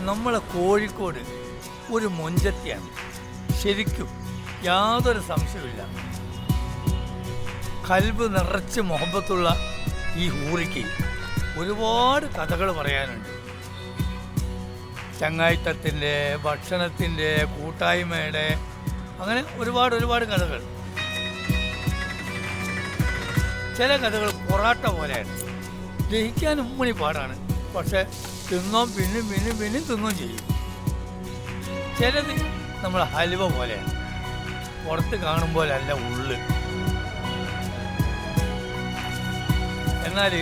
നമ്മളെ കോഴിക്കോട് ഒരു മൊഞ്ചത്തിയാണ് ശരിക്കും, യാതൊരു സംശയമില്ല. കൽബ് നിറച്ച് മുഹബത്തുള്ള ഈ ഹൂറിക്ക് ഒരുപാട് കഥകൾ പറയാനുണ്ട്. ചങ്ങായിത്തത്തിൻ്റെ, ഭക്ഷണത്തിൻ്റെ, കൂട്ടായ്മയുടെ, അങ്ങനെ ഒരുപാട് കഥകൾ. ചില കഥകൾ പൊറാട്ട പോലെയാണ്, ദഹിക്കാൻ ഉമ്മണി പാടാണ്, പക്ഷെ തിന്നോം പിന്നും തിന്നുകയും ചെയ്യും. ചിലത് നമ്മൾ ഹലുവ പോലെയാണ്, പുറത്ത് കാണുമ്പോഴല്ല ഉള്ളു. എന്നാൽ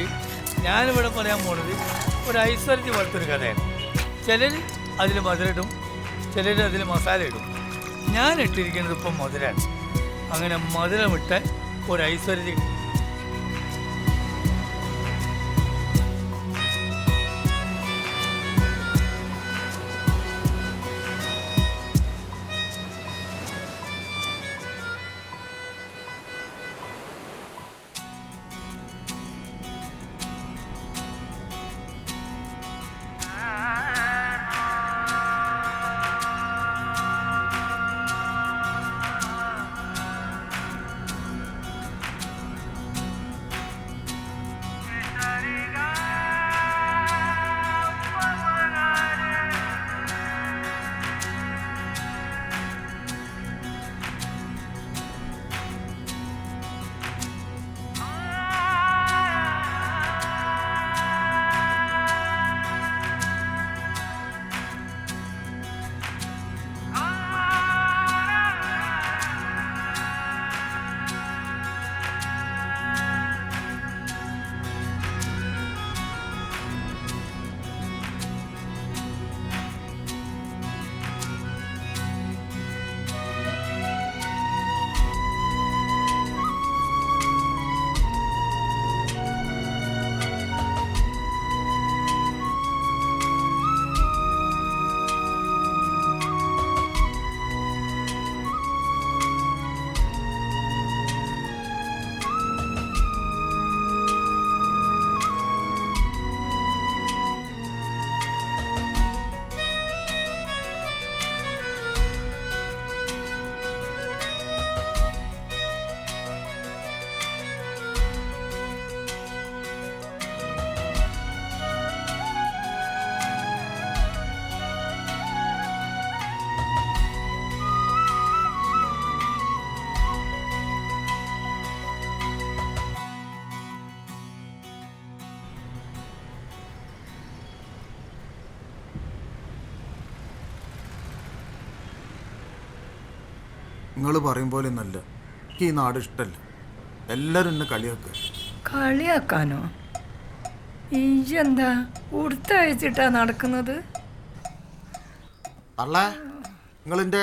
ഞാനിവിടെ പറയാൻ പോണത് ഒരു ഐശ്വര്യ പോലത്തൊരു കഥയാണ്. ചിലർ അതിൽ മധുരം, ചിലർ അതിൽ മസാല ഇടും. ഞാൻ ഇട്ടിരിക്കുന്നത് ഇപ്പം മധുരമാണ്. അങ്ങനെ മധുരമിട്ട ഒരു ഐശ്വര്യ. നിങ്ങൾ പറയും പോലെ ഒന്നല്ല, ഈ നാട് ഇഷ്ടമല്ല. എല്ലാവരും എന്നെ കളിയാക്കാനോ? എന്താ ഉടുത്തയച്ചിട്ടാ നടക്കുന്നത്? അല്ല, നിങ്ങളെൻ്റെ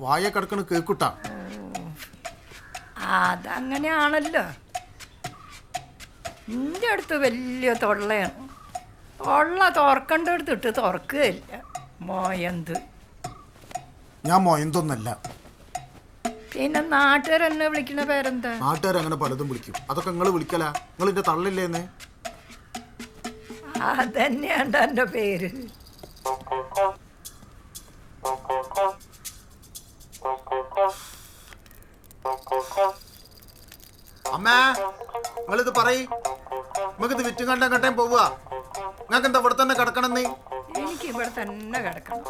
വായ കിടക്കണ കേക്കുട്ടാ. അതങ്ങനെയാണല്ലോ. എൻ്റെ അടുത്ത് വലിയ തൊള്ളയാണ്. തൊള്ള തുറക്കണ്ടടുത്തിട്ട് തുറക്കുകയില്ല. മോയന്ത്. ഞാൻ മോയന്തൊന്നല്ല. പിന്നെ നാട്ടുകാരെന്നെ വിളിക്കുന്ന പേരെന്താ? നാട്ടുകാർ അങ്ങനെ പലതും വിളിക്കും. അതൊക്കെ നിങ്ങൾ വിളിക്കല. നിങ്ങൾ എന്റെ തള്ളില്ലേന്ന്. അതന്നെയാണ് എൻ്റെ പേര്. അമ്മേ, നിങ്ങളിത് പറയ്. നമുക്കിത് വിറ്റും കണ്ടാൻ കണ്ടേം പോവുക. നിങ്ങൾക്ക് എന്താ ഇവിടെ തന്നെ കിടക്കണമെന്ന്? എനിക്ക് ഇവിടെ തന്നെ കിടക്കണം.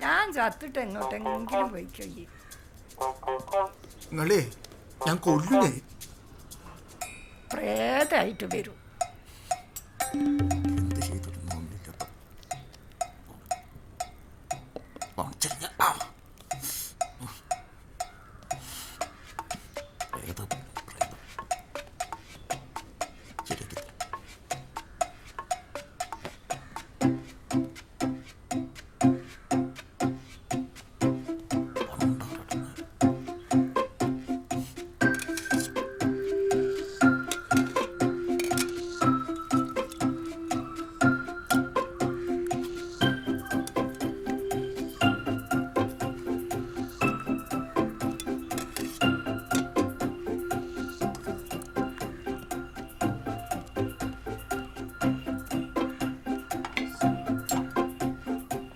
ഞാൻ ചത്തിട്ട് എങ്ങോട്ടെങ്കിലും പോയി കഴിയും. നിങ്ങളേ ഞാൻ കൊല്ലൂലേ. പ്രേതായിട്ട് വരും. എന്ത് ചെയ്തിരുന്നു?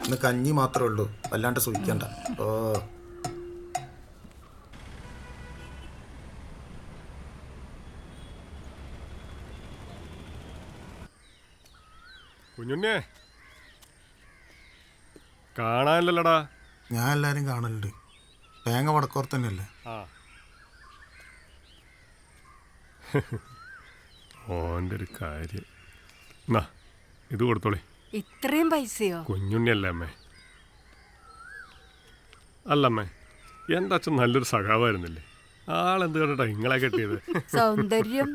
ഇന്ന് കഞ്ഞി മാത്രമേ ഉള്ളൂ, വല്ലാണ്ട് സൂഹിക്കണ്ട. ഓ കുഞ്ഞുണ്ണേ കാണാനില്ലല്ലോടാ. ഞാൻ എല്ലാവരും കാണലുണ്ട്. തേങ്ങ വടക്കോർ തന്നെയല്ലേ? ആ ഓൻ്റെ ഒരു കാര്യം. എന്നാ ഇത് കൊടുത്തോളേ. ഇത്രയും പൈസയോ? കുഞ്ഞുണ്ണിയല്ലേ അമ്മേ? അല്ലമ്മേ, എൻ്റെ അച്ഛൻ നല്ലൊരു സഖാവായിരുന്നില്ലേ? ആളെന്ത് കണ്ടിട്ടാ ഇങ്ങളെ കെട്ടിയത്? സൗന്ദര്യം.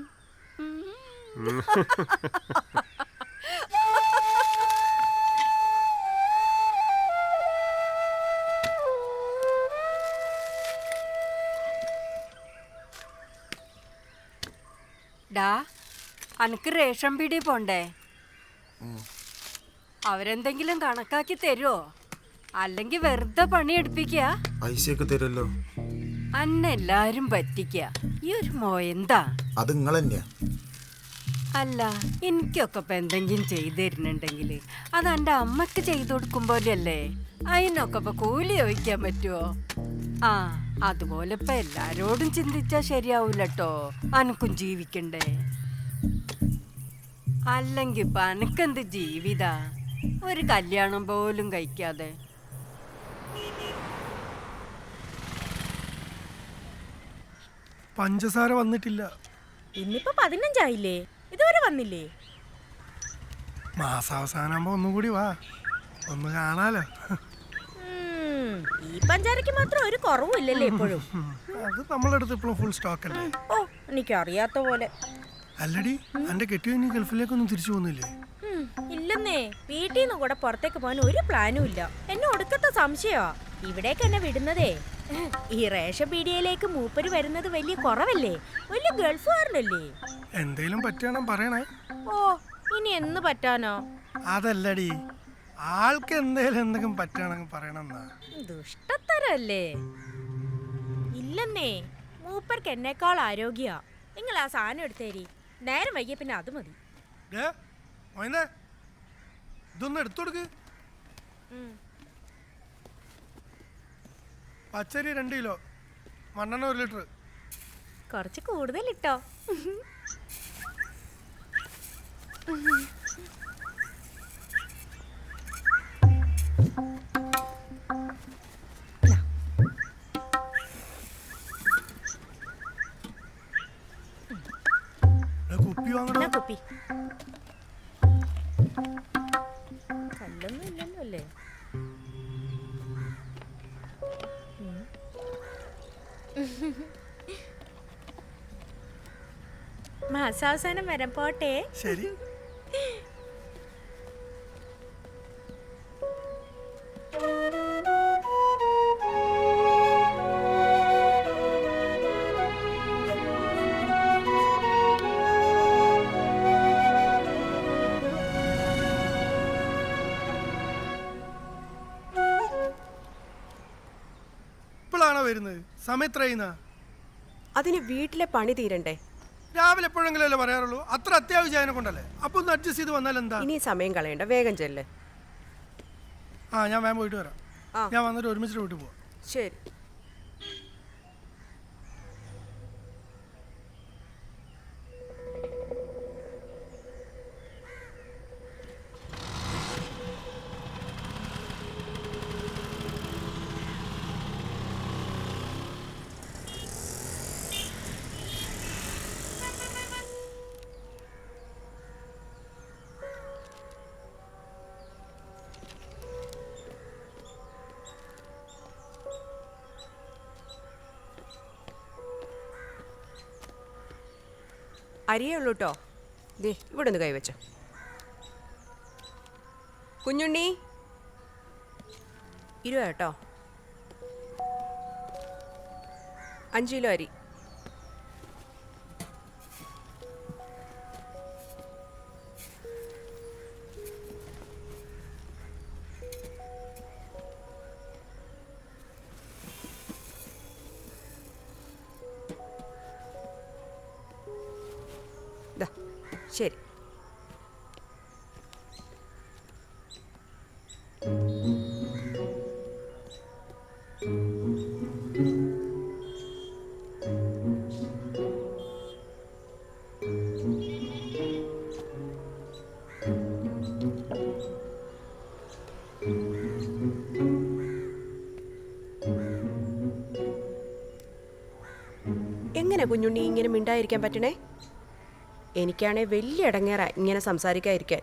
ഡാ, അനക്ക് റേഷൻ പീടി പോണ്ടേ? അവരെന്തെങ്കിലും കണക്കാക്കി തരുമോ? അല്ലെങ്കിൽ വെറുതെ പണിയെടുപ്പിക്കുക? പൈസയൊക്കെ തരുമല്ലോ. അന്നെല്ലാരും പറ്റിക്ക. ഈ ഒരു മോയെന്താ? അത് നിങ്ങൾ തന്നെയാ. അല്ല, എനിക്കൊക്കെ ഇപ്പൊ എന്തെങ്കിലും ചെയ്തു തരുന്നുണ്ടെങ്കിൽ അത് എൻ്റെ അമ്മക്ക് ചെയ്തു കൊടുക്കും പോലെയല്ലേ? അതിനൊക്കെ ഇപ്പൊ കൂലി ചോദിക്കാൻ പറ്റുമോ? ആ, അതുപോലെ ഇപ്പൊ എല്ലാരോടും ചിന്തിച്ചാ ശരിയാവൂലട്ടോ. അനക്കും ജീവിക്കണ്ടേ? അല്ലെങ്കിൽ ഇപ്പൊ അനക്കെന്ത് ജീവിതാ? ഒരു കല്യാണം പോലും കഴിക്കാതെ. പഞ്ചസാര വന്നിട്ടില്ല. ഇന്നിപ്പോ 15 ആയില്ലേ? ഇതുവരെ വന്നില്ലേ? മാസാവസാനാകുമ്പോ ഒന്നും കൂടി വാ, ഒന്ന് കാണാലോ. ഈ പഞ്ചാരക്ക് മാത്രം ഒരു കുറവില്ലല്ലേ എപ്പോഴും? അത് നമ്മളടുത്ത് ഇപ്പോഴും ഫുൾ സ്റ്റോക്ക് അല്ലേ? ഓ, എനിക്കറിയാത്ത പോലെ. അല്ലടി, എന്റെ കെട്ടിയോ ഗൾഫിലേക്കൊന്നും തിരിച്ചു പോകുന്നില്ലേ? ഇല്ലെന്നേ, വീട്ടിൽ നിന്ന് കൂടെ പുറത്തേക്ക് പോകാൻ ഒരു പ്ലാനും ഇല്ല. എന്നെ ഒടുക്കത്തെ സംശയമാ ഇവിടേക്ക് എന്നെ വിടുന്നതേ. ഈ റേഷൻ പീഡിയയിലേക്ക് മൂപ്പര് വരുന്നത് വലിയ കുറവല്ലേ? വലിയ ഗൾഫുകാരനല്ലേ? എന്തേലും പറ്റുകയാണെ പറയണേ. ഓ, ഇനി എന്ന് പറ്റാനോ? അതല്ലടി, ആൾക്ക് എന്തെങ്കിലും പറ്റുകയാണെങ്കിൽ പറയണമെന്നാ. ദുഷ്ടത്തരല്ലേ? ഇല്ലെന്നേ, മൂപ്പർക്ക് എന്നേക്കാൾ ആരോഗ്യ. നിങ്ങൾ ആ സാധനം എടുത്തേരി. നേരം വൈകിയ പിന്നെ അത് മതി. ഇതൊന്ന് എടുത്തു കൊടുക്ക്. പച്ചരി 2 കിലോ, മണ്ണെണ്ണ 1 ലിറ്റർ. കുറച്ച് കൂടുതൽ ഇട്ടോ. കുപ്പി വാങ്ങണം. കുപ്പി കല്ലൊന്നും ഇല്ലല്ലോ അല്ലേ? മാസാവസാനം വരാൻ പോട്ടെ. ശരി. ഇപ്പോഴാണോ വരുന്നത്? സമയത്രയുന്ന? അതിന് വീട്ടിലെ പണി തീരണ്ടേ? രാവിലെ എപ്പോഴെങ്കിലും അല്ലേ പറയാറുള്ളൂ? അത്ര അത്യാവശ്യം അതിനെ കൊണ്ടല്ലേ? അപ്പൊ ഒന്ന് അഡ്ജസ്റ്റ് ചെയ്ത് വന്നാൽ എന്താ? ഇനി സമയം കളയണ്ട, വേഗം ചെല്ല്. ആ, ഞാൻ വേഗം പോയിട്ട് വരാം. ആ. ഞാൻ വന്നിട്ട് ഒരുമിച്ചിട്ട് വീട്ടിൽ പോവാം. ശരി. അരിയേ ഉള്ളൂ കേട്ടോ. ദേ ഇവിടെ ഒന്ന് കൈവച്ചോ. കുഞ്ഞുണ്ണി 20 കേട്ടോ. 5 കിലോ അരി. ശരി. കുഞ്ഞുണ്ണി ഇങ്ങനെ മിണ്ടായിരിക്കാൻ പറ്റണേ? എനിക്കാണേ വലിയ ഇടങ്ങേറാ ഇങ്ങനെ സംസാരിക്കാതിരിക്കാൻ.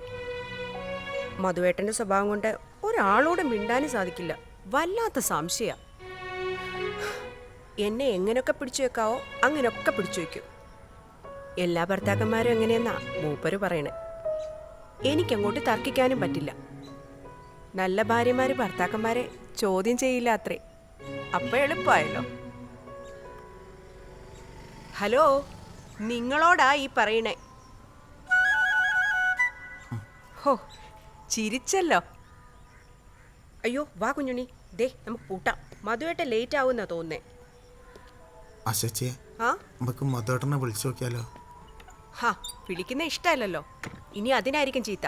മധുവേട്ടൻ്റെ സ്വഭാവം കൊണ്ട് ഒരാളോട് മിണ്ടാനും സാധിക്കില്ല. വല്ലാത്ത സംശയ. എന്നെ എങ്ങനെയൊക്കെ പിടിച്ചു വെക്കാവോ അങ്ങനെയൊക്കെ പിടിച്ചു വെക്കും. എല്ലാ ഭർത്താക്കന്മാരും എങ്ങനെയെന്നാ മൂപ്പര് പറയണേ. എനിക്കങ്ങോട്ട് തർക്കിക്കാനും പറ്റില്ല. നല്ല ഭാര്യമാര് ഭർത്താക്കന്മാരെ ചോദ്യം ചെയ്യില്ല അത്രേ. അപ്പൊ എളുപ്പമായല്ലോ. ഹലോ, നിങ്ങളോടാ ഈ പറയണേ. ഹോ, ചിരിച്ചല്ലോ. അയ്യോ വാ കുഞ്ഞുണ്ണി, ദേ നമുക്ക് പൂട്ടാം. മധുവേട്ട ലേറ്റ് ആവുന്നാ തോന്നുന്നേ. അശച്ചേ, ആ നമുക്ക് മധുവേട്ടനെ വിളിച്ചു നോക്കിയാലോ? ഹാ, വിളിക്കുന്ന ഇഷ്ടമല്ലല്ലോ. ഇനി അതിനായിരിക്കും ചീത്ത.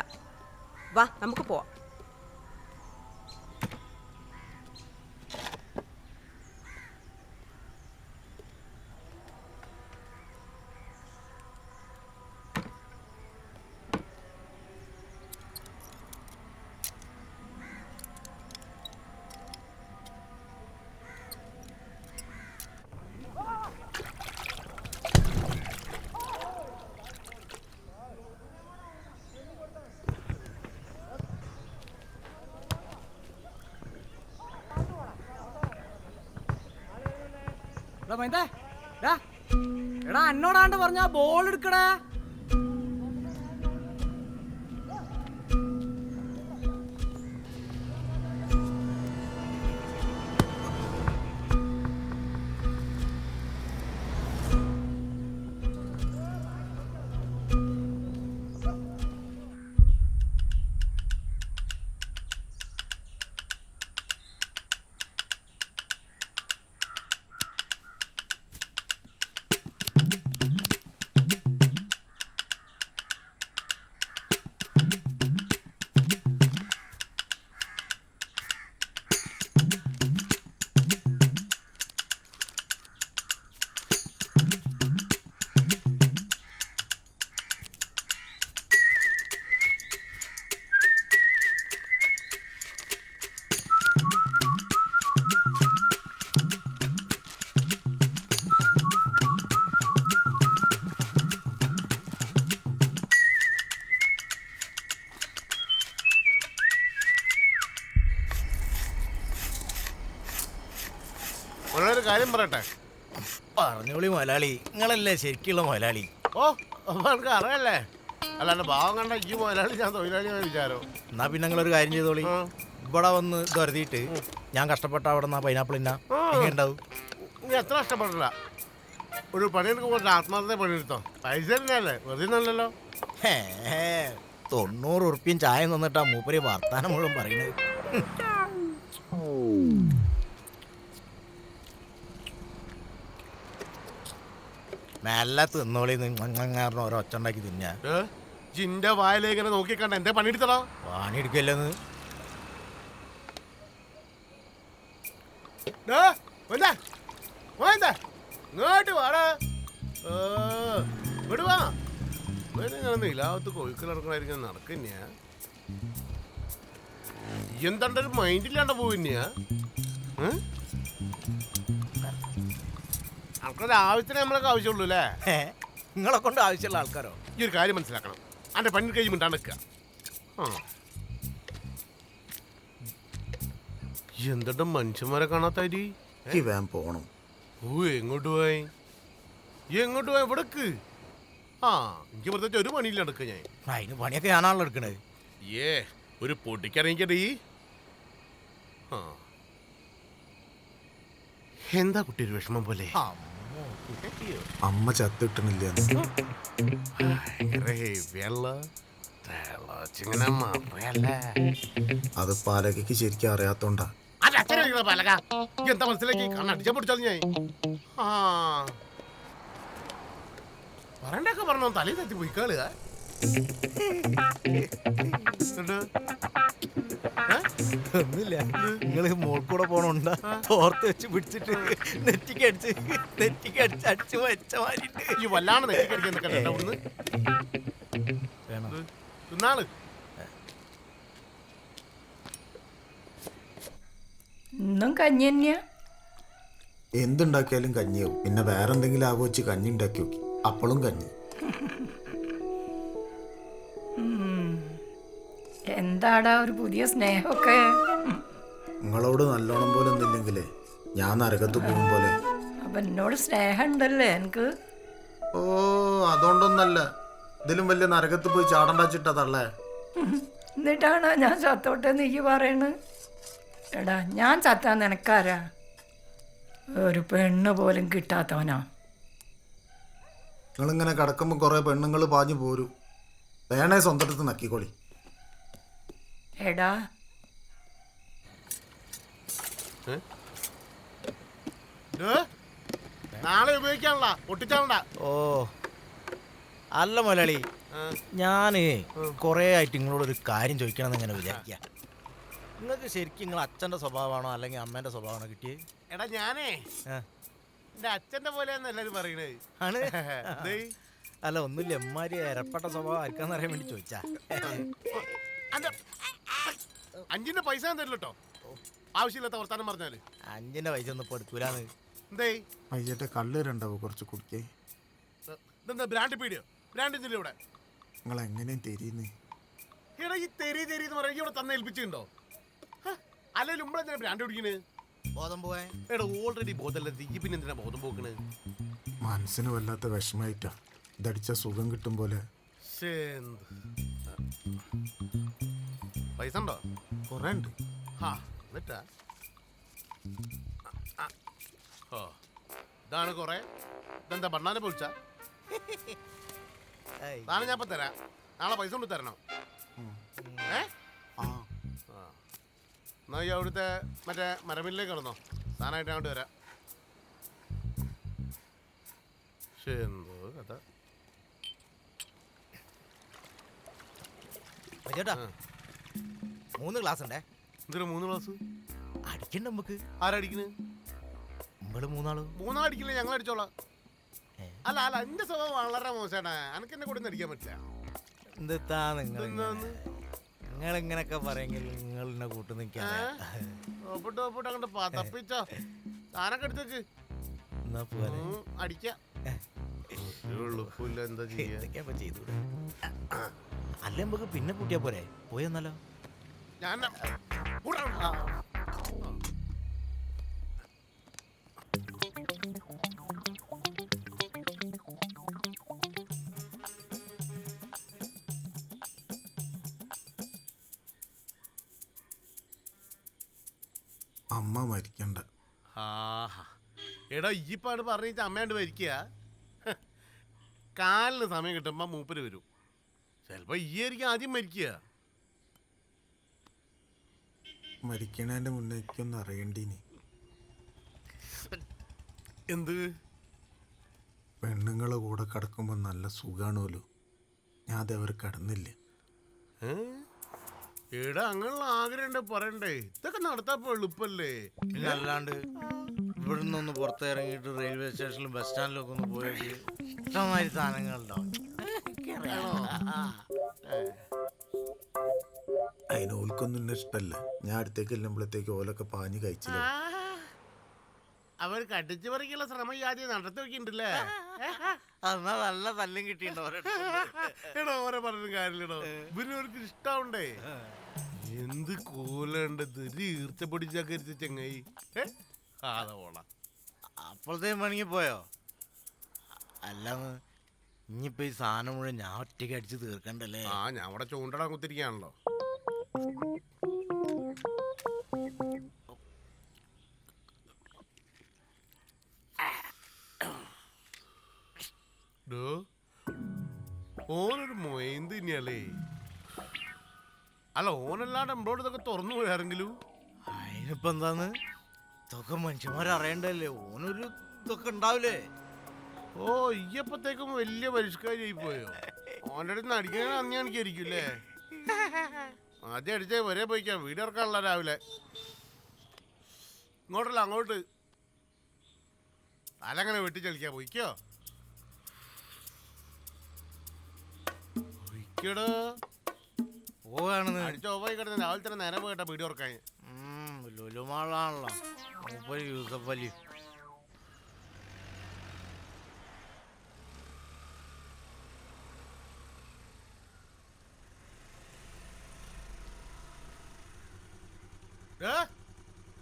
വാ നമുക്ക് പോവാം. എടാ എന്നോടാണ്ട് പറഞ്ഞ ബോൾ എടുക്കടാ. ഒരു കാര്യം പറയട്ടെ. പറഞ്ഞോളി മുതലാളി, നിങ്ങളല്ലേ ശരിക്കുള്ള മുതലാളി. ഓ അവർക്ക് അറിയല്ലേ, അല്ലാണ്ട് ഭാവം കണ്ട ഈ മുതലാളി ഞാൻ തൊഴിലാളിയായ വിചാരം. എന്നാ പിന്നെ നിങ്ങളൊരു കാര്യം ചെയ്തോളി. ഇവിടെ വന്ന് കരുതിയിട്ട് ഞാൻ കഷ്ടപ്പെട്ട അവിടെ നിന്ന് പൈനാപ്പിൾ ഇന്ന എങ്ങനെ ഉണ്ടാവും? നീ എത്ര കഷ്ടപ്പെട്ടില്ല, ഒരു പണിയെടുക്കുമ്പോൾ ആത്മാർത്ഥത പണിയെടുത്തോ. പൈസ തന്നെയല്ലേ, വെറുതെ നല്ലല്ലോ. 90 ഉറുപ്പ്യം ചായ തന്നിട്ടാ മൂപ്പര് വർത്താനം മുഴുവൻ പറയുന്നത്. മെല്ലെ തിന്നോളി, കാരണം ഓരോ ഒച്ച ഉണ്ടാക്കി തിന്നാ. ജിന്റെ വായിലേങ്ങനെ നോക്കിക്കണ്ട എന്റെ പണിയെടുത്തടാ. പണിയെടുക്കല്ലെന്ന് ഇങ്ങോട്ട് വാടാ, ഇങ്ങോട്ട് വാ. ഇലാവത്ത് കോഴിക്കൽ നടക്കണായിരിക്കും നടക്കന്നെയാ. എന്താണ്ട് ഒരു മൈൻഡില്ലാണ്ട പോവിന്നെയാ. ആൾക്കാരുടെ ആവശ്യത്തിന് നമ്മളൊക്കെ ആവശ്യമുള്ളൂ അല്ലേ? നിങ്ങളെ കൊണ്ട് ആവശ്യമുള്ള ആൾക്കാരോ? ഈ ഒരു കാര്യം മനസ്സിലാക്കണം, അന്റെ പണി കഴിഞ്ഞ് മിണ്ടാണ്ട് നിൽക്കുക. എന്തുണ്ട് മനുഷ്യന്മാരെ കാണാത്തായി വേഗം പോണം. ഓ എങ്ങോട്ട് പോയി, എങ്ങോട്ട് പോയി? ഇവിടക്ക് എനിക്ക് പ്രത്യേകിച്ച് ഒരു പണിയില്ല എടുക്ക. ഞാൻ അതിന് പണിയൊക്കെ ഞാനാണല്ലോ എടുക്കണത്. ഒരു പൊട്ടിക്കറിയിക്കടീ. എന്താ കുട്ടി ഒരു വിഷമം പോലെ? അമ്മ ചത്തിട്ടണില്ല. അത് പാലകയ്ക്ക് ശരിക്കും അറിയാത്തോണ്ടാ. പാലക എന്താ മനസ്സിലാക്കി കണ്ണടിച്ചാ പൊടിച്ചാൽ ഞാൻ പറയണ്ടൊക്കെ പറഞ്ഞോ. തലയിൽ തത്തി പോയിക്കാളുക. ഒന്നുമില്ല, നിങ്ങള് മോൾക്കൂടെ പോണോണ്ടാ തോർത്ത് വെച്ച് പിടിച്ചിട്ട് നെറ്റിക്കടിച്ച് അടിച്ച് വെച്ച മാറിട്ട് ഈ വല്ലാണ്ട് നെറ്റിക്കടിക്കാൻ അവിടുന്ന് തിന്നാള്. ഇന്നും കഞ്ഞി തന്നെയാ? എന്തുണ്ടാക്കിയാലും കഞ്ഞിയാവും. പിന്നെ വേറെ എന്തെങ്കിലും ആഘോഷിച്ച് കഞ്ഞി ഉണ്ടാക്കി നോക്കി, അപ്പോഴും കഞ്ഞി. എന്താടാ ഒരു പുതിയ സ്നേഹമൊക്കെ? നിങ്ങളോട് നല്ലോണം പോലെ ഒന്നില്ലെങ്കിലേ ഞാൻ നരകത്ത് പോകും പോലെ. അപ്പൊ എന്നോട് സ്നേഹം ഉണ്ടല്ലേ എനിക്ക്? ഓ അതുകൊണ്ടൊന്നല്ല, ഇതിലും വലിയ നരകത്ത് പോയി ചാടണ്ടാച്ചിട്ടതല്ലേ. എന്നിട്ടാണോ ഞാൻ ചത്തോട്ടെ നീക്ക് പറയണ്? എടാ ഞാൻ ചത്താൻ നിനക്കാരാ? ഒരു പെണ്ണ് പോലും കിട്ടാത്തവനാ. നിങ്ങളിങ്ങനെ കിടക്കുമ്പോൾ കുറേ പെണ്ണുങ്ങൾ പാഞ്ഞു പോരും. വേണേ സ്വന്തത്ത് നക്കിക്കോളി. എടാ നാളെ ഉപയോഗിക്കാനുള്ള ഒട്ടിച്ചാണ്ട. ഓ അല്ല മുതലാളി, ഞാന് കുറേ ആയിട്ട് നിങ്ങളോടൊരു കാര്യം ചോദിക്കണം എന്ന് ഇങ്ങനെ വിചാരിക്കുക. നിങ്ങൾക്ക് ശരിക്കും നിങ്ങൾ അച്ഛൻ്റെ സ്വഭാവമാണോ അല്ലെങ്കിൽ അമ്മേൻ്റെ സ്വഭാവമാണോ കിട്ടിയത്? എടാ ഞാനേ എന്റെ അച്ഛന്റെ പോലെയാന്ന് എല്ലാരും പറയണേ. ആണ് അല്ല ഒന്നുമില്ല, എമ്മാരി ഇരപ്പെട്ട സ്വഭാവം ആർക്കാന്ന് അറിയാൻ വേണ്ടി ചോദിച്ചാ. അഞ്ചിന്റെ പൈസ തരില്ലട്ടോ, ആവശ്യമില്ലാത്ത വർത്താനം പറഞ്ഞാല്. 5ന്റെ പൈസ ഒന്നും ഇപ്പൊ എടുക്കൂലെന്ന്. എന്തേ അയ്യട്ടെ കള്ള് രണ്ടാവും കുറച്ച് കുടിക്കേ. ഇതെന്താ ബ്രാൻഡ് പീടിയോ? ബ്രാൻഡിന്റെ ഇവിടെ നിങ്ങൾ എങ്ങനെയും തെരീന്ന്. എടാ ഈ തെരി തെരി എന്ന് പറയാൻ ഇവിടെ തന്നെ ഏൽപ്പിച്ചിട്ടുണ്ടോ? അല്ലെങ്കിൽ നമ്മളെന്തിനാ ബ്രാൻഡ് പിടിക്കണ്? ബോധം പോവാൻ. എടാ ഓൾറെഡി ബോധമല്ല, ഈ പിന്നെ എന്തിനാ ബോധം പോക്കണ്? മനസ്സിന് വല്ലാത്ത വിഷമായിട്ടാ. ഇതടിച്ച സുഖം കിട്ടും പോലെ. പൈസ ഉണ്ടോ? കുറേ ഉണ്ട്. എന്നിട്ടാ ഓ ഇതാണ് കൊറേ. ഇതെന്താ ബണ്ണാനെ പൊളിച്ച? താനെ ഞാൻ ഇപ്പൊ തരാം, നാളെ പൈസ കൊണ്ട് തരണം. എന്നാ ഈ അവിടുത്തെ മറ്റേ മരമില്ലേക്ക് കിടന്നോ, സാധനമായിട്ട് അങ്ങോട്ട് വരാം. എന്തോ കഥ. ചേട്ടാ 3 ഗ്ലാസ് ഉണ്ടേ. എന്തിനാ 3 ഗ്ലാസ്? അടിക്കണ്ട നമുക്ക്. ആരടിക്കണ്? നമ്മള് 3 മൂന്നാൾ അടിക്കില്ലേ, ഞങ്ങൾ അടിച്ചോളാം. അല്ല അല്ല എന്റെ സ്വഭാവം വളരെ മോശമാണ്, എനിക്ക് എന്നെ കൂടെ അടിക്കാൻ പറ്റില്ല. എന്താ നിങ്ങൾ ഇങ്ങനൊക്കെ പറയെങ്കിൽ നിങ്ങൾ എന്നെ കൂട്ടു നിൽക്കാൻ അങ്ങോട്ട് പതപ്പിച്ചോ. താനൊക്കെ എടുത്തേക്ക് എന്നാ പോലെ അടിക്കാം. എന്താ ചെയ്യാ ചെയ്തു. അല്ല നമുക്ക് പിന്നെ കൂട്ടിയാ പോരെ? പോയെന്നാലോ? ഞാൻ അമ്മ മരിക്കണ്ട. എടാ ഈ പാട് പറഞ്ഞിട്ട് അമ്മയാണ്ട് മരിക്കുക. കാലിന് സമയം കിട്ടുമ്പോ മൂപ്പര് വരും. ചിലപ്പോ ഈ ആയിരിക്കും ആദ്യം മരിക്കുക. മരിക്കണേന്റെ മുന്നേക്കൊന്ന് അറിയണ്ടീനി. എന്ത്? പെണ്ണുങ്ങളെ കൂടെ കിടക്കുമ്പോ നല്ല സുഖാണോലോ. ഞാൻ അതവർ കിടന്നില്ല. എടാ അങ്ങനെയുള്ള ആഗ്രഹം പറയണ്ടേ? ഇതൊക്കെ നടത്താപ്പോ എളുപ്പല്ലേ? അല്ലാണ്ട് ഇവിടെ നിന്നൊന്ന് പുറത്തിറങ്ങിയിട്ട് റെയിൽവേ സ്റ്റേഷനിലും ബസ് സ്റ്റാൻഡിലും ഒക്കെ ഒന്ന് പോയിട്ട് ഇഷ്ടമാതിരി സാധനങ്ങളുണ്ടോ? അതിന് ഓൽക്കൊന്നും എന്നെ ഇഷ്ടല്ല. ഞാൻ അടുത്തേക്ക് ചെല്ലുമ്പോഴത്തേക്ക് ഓലൊക്കെ പാഞ്ഞ് കഴിച്ചില്ല. അവർ കടിച്ചു പറിക്കുള്ള ശ്രമം ആദ്യം നടത്തി വെക്കിണ്ടല്ലേ? എന്നാ നല്ല തല്ലും കിട്ടിയിട്ടുണ്ടോ? എടോ ഓരോ പറഞ്ഞ കാര്യമില്ലടോ, ഇവർക്ക് ഇഷ്ടാവണ്ടേ? എന്ത് കോലുണ്ടത്, ഈർച്ചപ്പൊടിച്ചാക്കരിച്ച ചെങ്ങായി. ഓള അപ്പോഴത്തേക്കും പണിക്ക് പോയോ? അല്ലാന്ന് ഇനിയിപ്പോ ഈ സാധനം മുഴുവൻ ഞാൻ ഒറ്റയ്ക്ക് അടിച്ച് തീർക്കണ്ടല്ലേ? ഞാൻ അവിടെ ചൂണ്ടടാൻ കുത്തിരിക്കാണല്ലോ. ഓനൊരു മൊയന്ത് തന്നെയല്ലേ? അല്ല ഓനല്ലാണ്ട് നമ്മളോട് ഇതൊക്കെ തുറന്നു പോയാരെങ്കിലും. അതിനിപ്പോ എന്താന്ന് ഇതൊക്കെ മനുഷ്യന്മാരറിയണ്ടല്ലേ? ഓനൊരു ഇതൊക്കെ ഉണ്ടാവില്ലേ? ഓ ഈയപ്പത്തേക്കും വലിയ പരിഷ്കാരായി പോയോ? ഓൻ്റെ അടുത്ത് നിന്ന് അടിക്കണ അന്ന് കാണിക്കായിരിക്കൂല്ലേ? ആദ്യം അടിച്ചേ വരെ പോയിക്കാം, വീട് ഇറക്കാനുള്ള രാവിലെ. ഇങ്ങോട്ടല്ല അങ്ങോട്ട്. തലങ്ങനെ വെട്ടിച്ചളിക്കാ, പോയിക്കോ പോവാണെന്ന് അടിച്ചോപ്പായി കിടന്ന് രാവിലെ തന്നെ നേരം പോയിട്ടാ വീട് ഉറക്കാൻ. ലുലുമാളാണല്ലോ മൂപ്പര് യൂസഫ് അലി.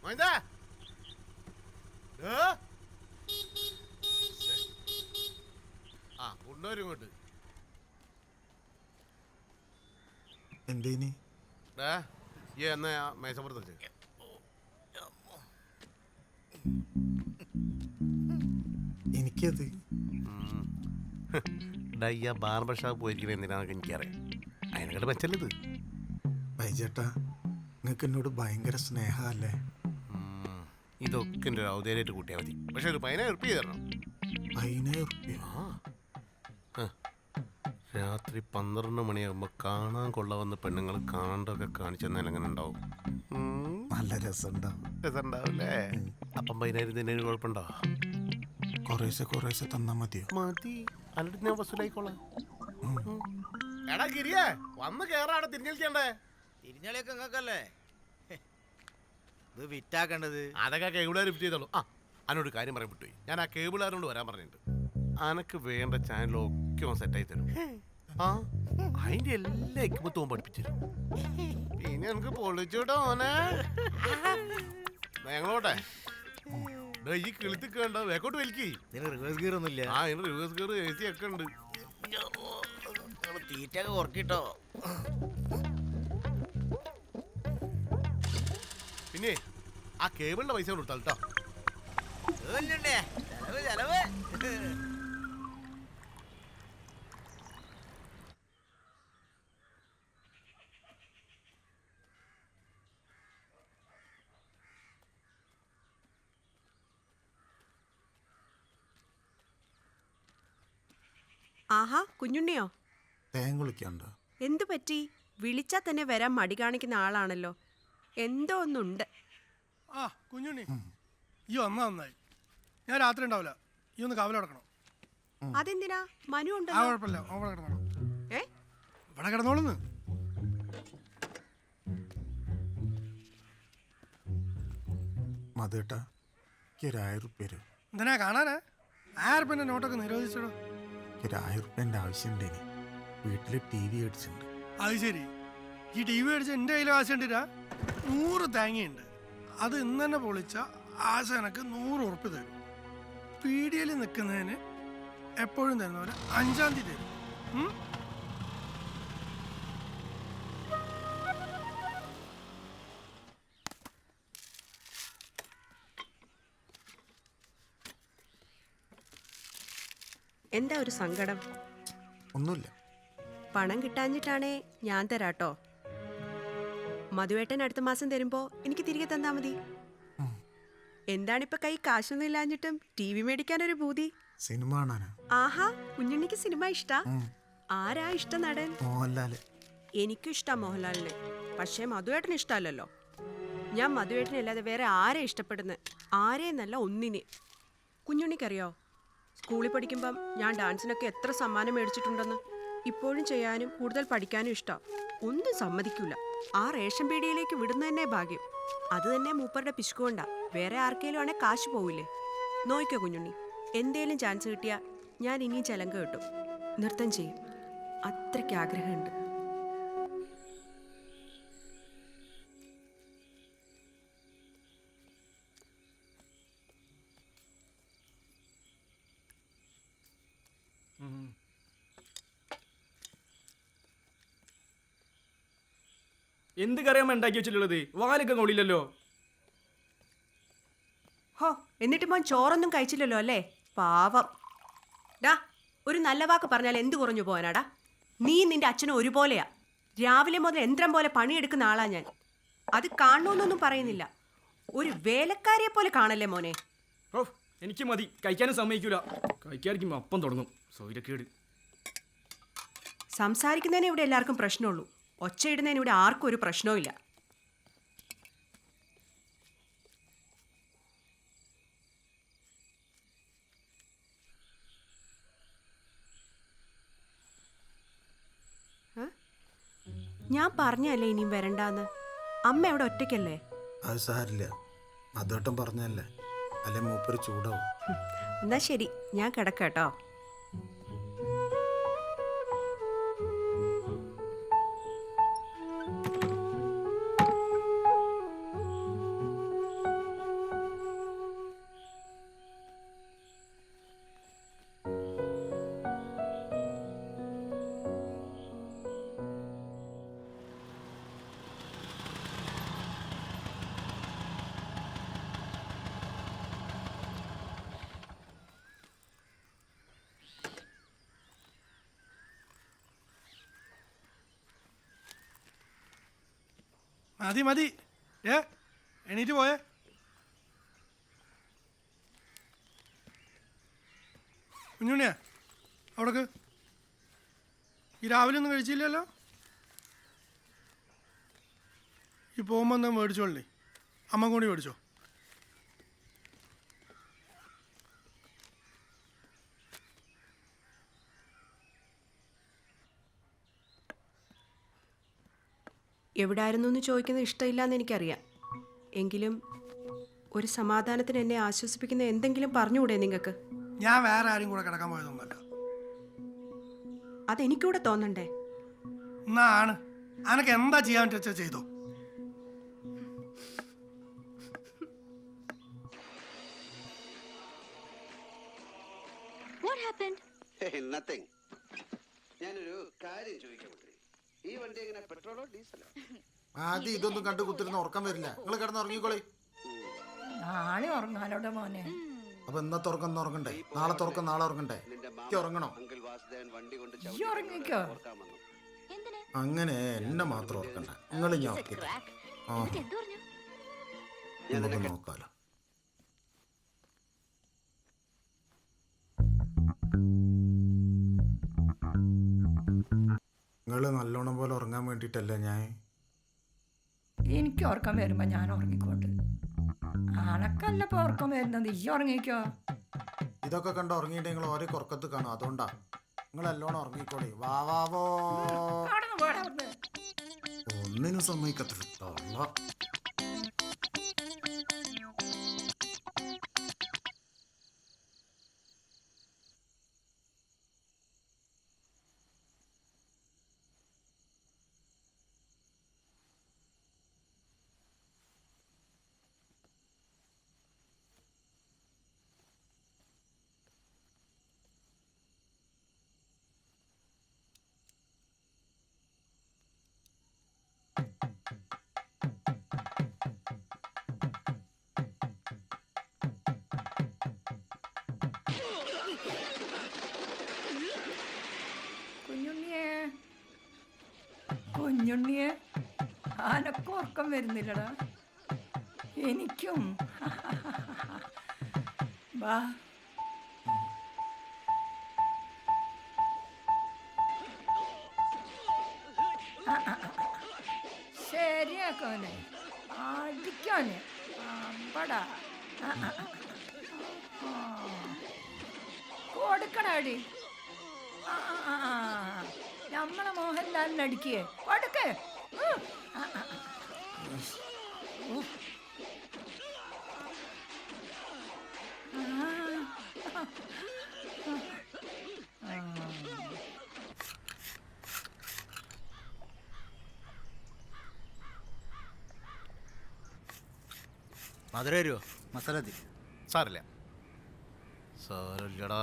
മൈദാ. ആ കൊണ്ടുവരും ഇങ്ങോട്ട്. എന്തേനി ഈ എന്നാ മേശപ്പുറത്ത് വെച്ച് എനിക്കത് ഡയ്യ ബാർബർ ഷോപ്പ് പോയിരിക്കണ എന്തിനാന്നൊക്കെ എനിക്കറിയാം. അതിനെക്കാട്ട് വെച്ചല്ലത്. വൈചേട്ടാ, നിങ്ങൾക്ക് എന്നോട് ഭയങ്കര സ്നേഹമല്ലേ? ഇതൊക്കെ എൻ്റെ ഒരു ഔദാര്യമായിട്ട് കൂട്ടിയാൽ മതി. പക്ഷെ ഒരു 10,000 ഉറുപ്പിക തരണം. 10,000 ഉറുപ്പിക? രാത്രി 12 മണിയാകുമ്പോൾ കാണാൻ കൊള്ളാവുന്ന പെണ്ണുങ്ങൾ കാണണ്ടൊക്കെ കാണിച്ചെന്നാൽ എങ്ങനെ ഉണ്ടാവും? നല്ല രസമുണ്ടാവും. രസമുണ്ടാവില്ലേ? അപ്പം 10,000 തന്നെ കുഴപ്പമുണ്ടോ? കുറേശ്ശെ തന്നാ മതിയോ? മതി, അല്ലിട്ട് ഞാൻ വസൂലായിക്കോളാം. എടാ ഗിരിയേ, വന്ന് കേറാടെ തിരിഞ്ഞിരിക്കണ്ടേ? തിരിഞ്ഞളിയൊക്കെ നിങ്ങൾക്കല്ലേ ഇത് വിറ്റാക്കേണ്ടത്? അതൊക്കെ കേബിളുകാർ ഫിറ്റ് ചെയ്തോളൂ. ആ, അതിനോട് കാര്യം പറയാൻ വിട്ടുപോയി. ഞാൻ ആ കേബിളുകാരോട് വരാൻ പറഞ്ഞിട്ടുണ്ട്. അനക്ക് വേണ്ട ചാനലൊക്കെ സെറ്റായി തരും. ആ, അതിന്റെ എല്ലാ എക്യുപ്മെന്റും പഠിപ്പിച്ചു തരും. പിന്നെ എനിക്ക് പൊളിച്ചോട്ടോ ഓനെ. ഞങ്ങളോട്ടെ ഈ കിളുത്തിക്ക് വേണ്ട വേക്കോട്ട് വലിക്കേ. റിവേഴ്സ് ഗിയർ ഒന്നുമില്ല? ആ, ഇതിന് റിവേഴ്സ് ഗിയർ AC ഒക്കെ ഉണ്ട്. തീറ്റയൊക്കെ കുറക്കിട്ടോ. പിന്നെ ആ കേബിളിന്റെ പൈസ കൊടുത്താൽ കേട്ടോ. ചെലവ് ആഹാ, കുഞ്ഞുണ്ണിയോ? തേങ്ങ വിളിക്കണ്ടോ? എന്തു പറ്റി? വിളിച്ചാൽ തന്നെ വരാൻ മടി കാണിക്കുന്ന ആളാണല്ലോ. എന്തോ ഒന്നുണ്ട്. ആ കുഞ്ഞുണ്ണി, ഈ വന്നാ നന്നായി. ഞാൻ രാത്രി ഉണ്ടാവില്ല, ഈ ഒന്ന് കാവൽ കിടക്കണം. അതെന്തിനാ? മനു ആ ഉണ്ടല്ലോ. കുഴപ്പമില്ല, അവിടെ കിടന്നോളാം. ഏ, ഇവിടെ കിടന്നോളുന്ന്. മതേട്ടാ, എനിക്ക് ഒരു 1000 ഉറുപ്പിക തരും. എന്തിനാ കാണാനാ? 1000 രൂപേൻ്റെ നോട്ടൊക്കെ നിരോധിച്ചിടും. എനിക്ക് ഒരു 1000 ഉറുപ്പിൻ്റെ ആവശ്യമുണ്ടേനി. വീട്ടിൽ TV അടിച്ചിട്ടുണ്ട്. അത് ശരി, ഈ TV അടിച്ച് എൻ്റെ കയ്യിൽ ആശ ഉണ്ടിരാ. 100 തേങ്ങയുണ്ട്. അത് ഇന്ന് തന്നെ പൊളിച്ച ആശ എനക്ക് 100 ഉറുപ്പ് തരും. പീഡിയയിൽ നിൽക്കുന്നതിന് എപ്പോഴും തരുന്ന പോലെ 5-ാം തീയതി തരും. എന്താ ഒരു സങ്കടം? ഒന്നുമില്ല. പണം കിട്ടാഞ്ഞിട്ടാണേ ഞാൻ തരാട്ടോ. മധുവേട്ടൻ അടുത്ത മാസം തരുമ്പോ എനിക്ക് തിരികെ തന്നാ മതി. എന്താണിപ്പോ കൈ കാശൊന്നും ഇല്ലാഞ്ഞിട്ടും TV മേടിക്കാനൊരു ഭൂതി? സിനിമ കാണാനാ? ആഹാ, കുഞ്ഞുണ്ണിക്ക് സിനിമ ഇഷ്ടാ? ആരാ ഇഷ്ട നടൻ? മോഹൻലാല്. എനിക്കും ഇഷ്ടം മോഹൻലാലിനെ. പക്ഷേ മധുവേട്ടന് ഇഷ്ടമല്ലല്ലോ. ഞാൻ മധുവേട്ടനെ അല്ലാതെ വേറെ ആരെ ഇഷ്ടപ്പെടുന്നത്? ആരെയെന്നല്ല, ഒന്നിനെ. കുഞ്ഞുണ്ണിക്കറിയോ, സ്കൂളിൽ പഠിക്കുമ്പം ഞാൻ ഡാൻസിനൊക്കെ എത്ര സമ്മാനം മേടിച്ചിട്ടുണ്ടെന്ന്. ഇപ്പോഴും ചെയ്യാനും കൂടുതൽ പഠിക്കാനും ഇഷ്ടം. ഒന്നും സമ്മതിക്കൂല. ആ റേഷൻ പീടികയിലേക്ക് വിടുന്ന തന്നെ ഭാഗ്യം. അത് തന്നെ മൂപ്പറുടെ പിശുകൊണ്ടാ. വേറെ ആർക്കേലും ആണെ കാശ് പോവില്ലേ? നോയിക്കോ കുഞ്ഞുണ്ണി, എന്തേലും ചാൻസ് കിട്ടിയാൽ ഞാൻ ഇനിയും ചലങ്ക കിട്ടും, നൃത്തം ചെയ്യും. അത്രയ്ക്ക് ആഗ്രഹമുണ്ട്. എന്ത് കറിയാമ ഉണ്ടാക്കി വെച്ചിട്ടുള്ളത്? വാലൊക്കെ കൊള്ളില്ലല്ലോ. ഹോ, എന്നിട്ട് മോൻ ചോറൊന്നും കഴിച്ചില്ലല്ലോ അല്ലേ? പാവം. ഡാ, ഒരു നല്ല വാക്ക് പറഞ്ഞാൽ എന്ത് കുറഞ്ഞു പോകാനാടാ? നീ നിന്റെ അച്ഛനും ഒരുപോലെയാ. രാവിലെ മുതൽ യന്ത്രം പോലെ പണിയെടുക്കുന്ന ആളാ ഞാൻ. അത് കാണണമെന്നൊന്നും പറയുന്നില്ല. ഒരു വേലക്കാരിയെ പോലെ കാണല്ലേ മോനെ. ഓ, എനിക്ക് മതി. കഴിക്കാനും സമ്മതിക്കൂല. കഴിക്കാതിരിക്കുമ്പോൾ അപ്പം തുടങ്ങും സൗര്യക്കേട്. സംസാരിക്കുന്നതിന് ഇവിടെ എല്ലാവർക്കും പ്രശ്നമുള്ളൂ. ഒച്ചയിടുന്നതിന് ഇവിടെ ആർക്കും ഒരു പ്രശ്നവും ഇല്ല. ഞാൻ പറഞ്ഞല്ലേ ഇനിയും വരണ്ടാന്ന്. അമ്മ അവിടെ ഒറ്റയ്ക്കല്ലേ? അത് സാരില്ല, മധുവേട്ടൻ പറഞ്ഞല്ലേ, അല്ലെ മൂപ്പര് ചൂടാവും. എന്നാ ശരി, ഞാൻ കിടക്കാട്ടോ. മതി മതി. എണീറ്റ് പോയേ. കുഞ്ഞുണ്ണിയാ അവിടേക്ക്. ഈ രാവിലെ ഒന്നും കഴിച്ചില്ലല്ലോ. ഈ പോകുമ്പോൾ എന്താ മേടിച്ചോളേ. അമ്മ കൂടി മേടിച്ചോ. എവിടായിരുന്നു എന്ന് ചോദിക്കുന്നത് ഇഷ്ടമില്ലാന്ന് എനിക്കറിയാം. എങ്കിലും ഒരു സമാധാനത്തിന് എന്നെ ആശ്വസിപ്പിക്കുന്ന എന്തെങ്കിലും പറഞ്ഞുകൂടെ നിങ്ങൾക്ക്? ഞാൻ വേറെ ആരും കൂടെ കിടക്കാൻ പോയതൊന്നുമല്ല. അതെനിക്കൂടെ തോന്നണ്ടേ? എന്നാ ആണ്. അനക്ക് എന്താ ചെയ്യാൻ വെച്ചാൽ ചെയ്തോ. ഞാനൊരു കാര്യം ചോദിക്കാൻ പറ്റേ. ഈ വണ്ടി എങ്ങനെ പെട്രോളോ ഡീസലോ? ആദ്യം ഇതൊന്നും കണ്ടു കുത്തിരുന്ന് ഉറക്കം വരില്ല. നിങ്ങൾ കിടന്ന് ഉറങ്ങിക്കോളി. നാളെ ഉറങ്ങാലോടെ മോനെ. അപ്പൊ ഇന്നത്തെ ഉറക്കം ഉറങ്ങണ്ടേ? നാളെ തുറക്കം നാളെ ഉറങ്ങണ്ടേ? എനിക്ക് ഉറങ്ങണം. ഉറങ്ങിക്കോ. അങ്ങനെ എന്നെ മാത്രം ഉറക്കണ്ട. നിങ്ങൾ ഞാൻ ഉറക്കില്ല. നമുക്ക് നോക്കാലോ. നിങ്ങൾ നല്ലോണം പോലെ ഉറങ്ങാൻ വേണ്ടിയിട്ടല്ലേ ഞാൻ. എനിക്ക് ഉറക്കം വരുമ്പോ ഞാൻ ഉറങ്ങിക്കോട്ട്. അനക്കല്ല ഇപ്പൊ ഉറക്കം വരുന്നത്. ഈ ഉറങ്ങിക്കോ. ഇതൊക്കെ കണ്ട് ഉറങ്ങിയിട്ട് നിങ്ങൾ ഓരോ ഉറക്കത്ത് കാണും. അതുകൊണ്ടാ നിങ്ങൾ നല്ലോണം ഉറങ്ങിക്കോളി. വാവാവോ ഒന്നിനും സമ്മതിക്കത്തില്ല. കുഞ്ഞുണ്ണിയെ ആനക്ക് ഉറക്കം വരുന്നില്ലടാ. എനിക്കും. വാ. ശരിയാക്കോനെ. അടിക്കോനെ. പടാ കൊടുക്കണടി. നമ്മളെ മോഹൻലാലിന് അടിക്കേ കൊടുക്കേ. മധുര വരുമോ? മസാലതി സാറില്ല. സാറില്ലടാ.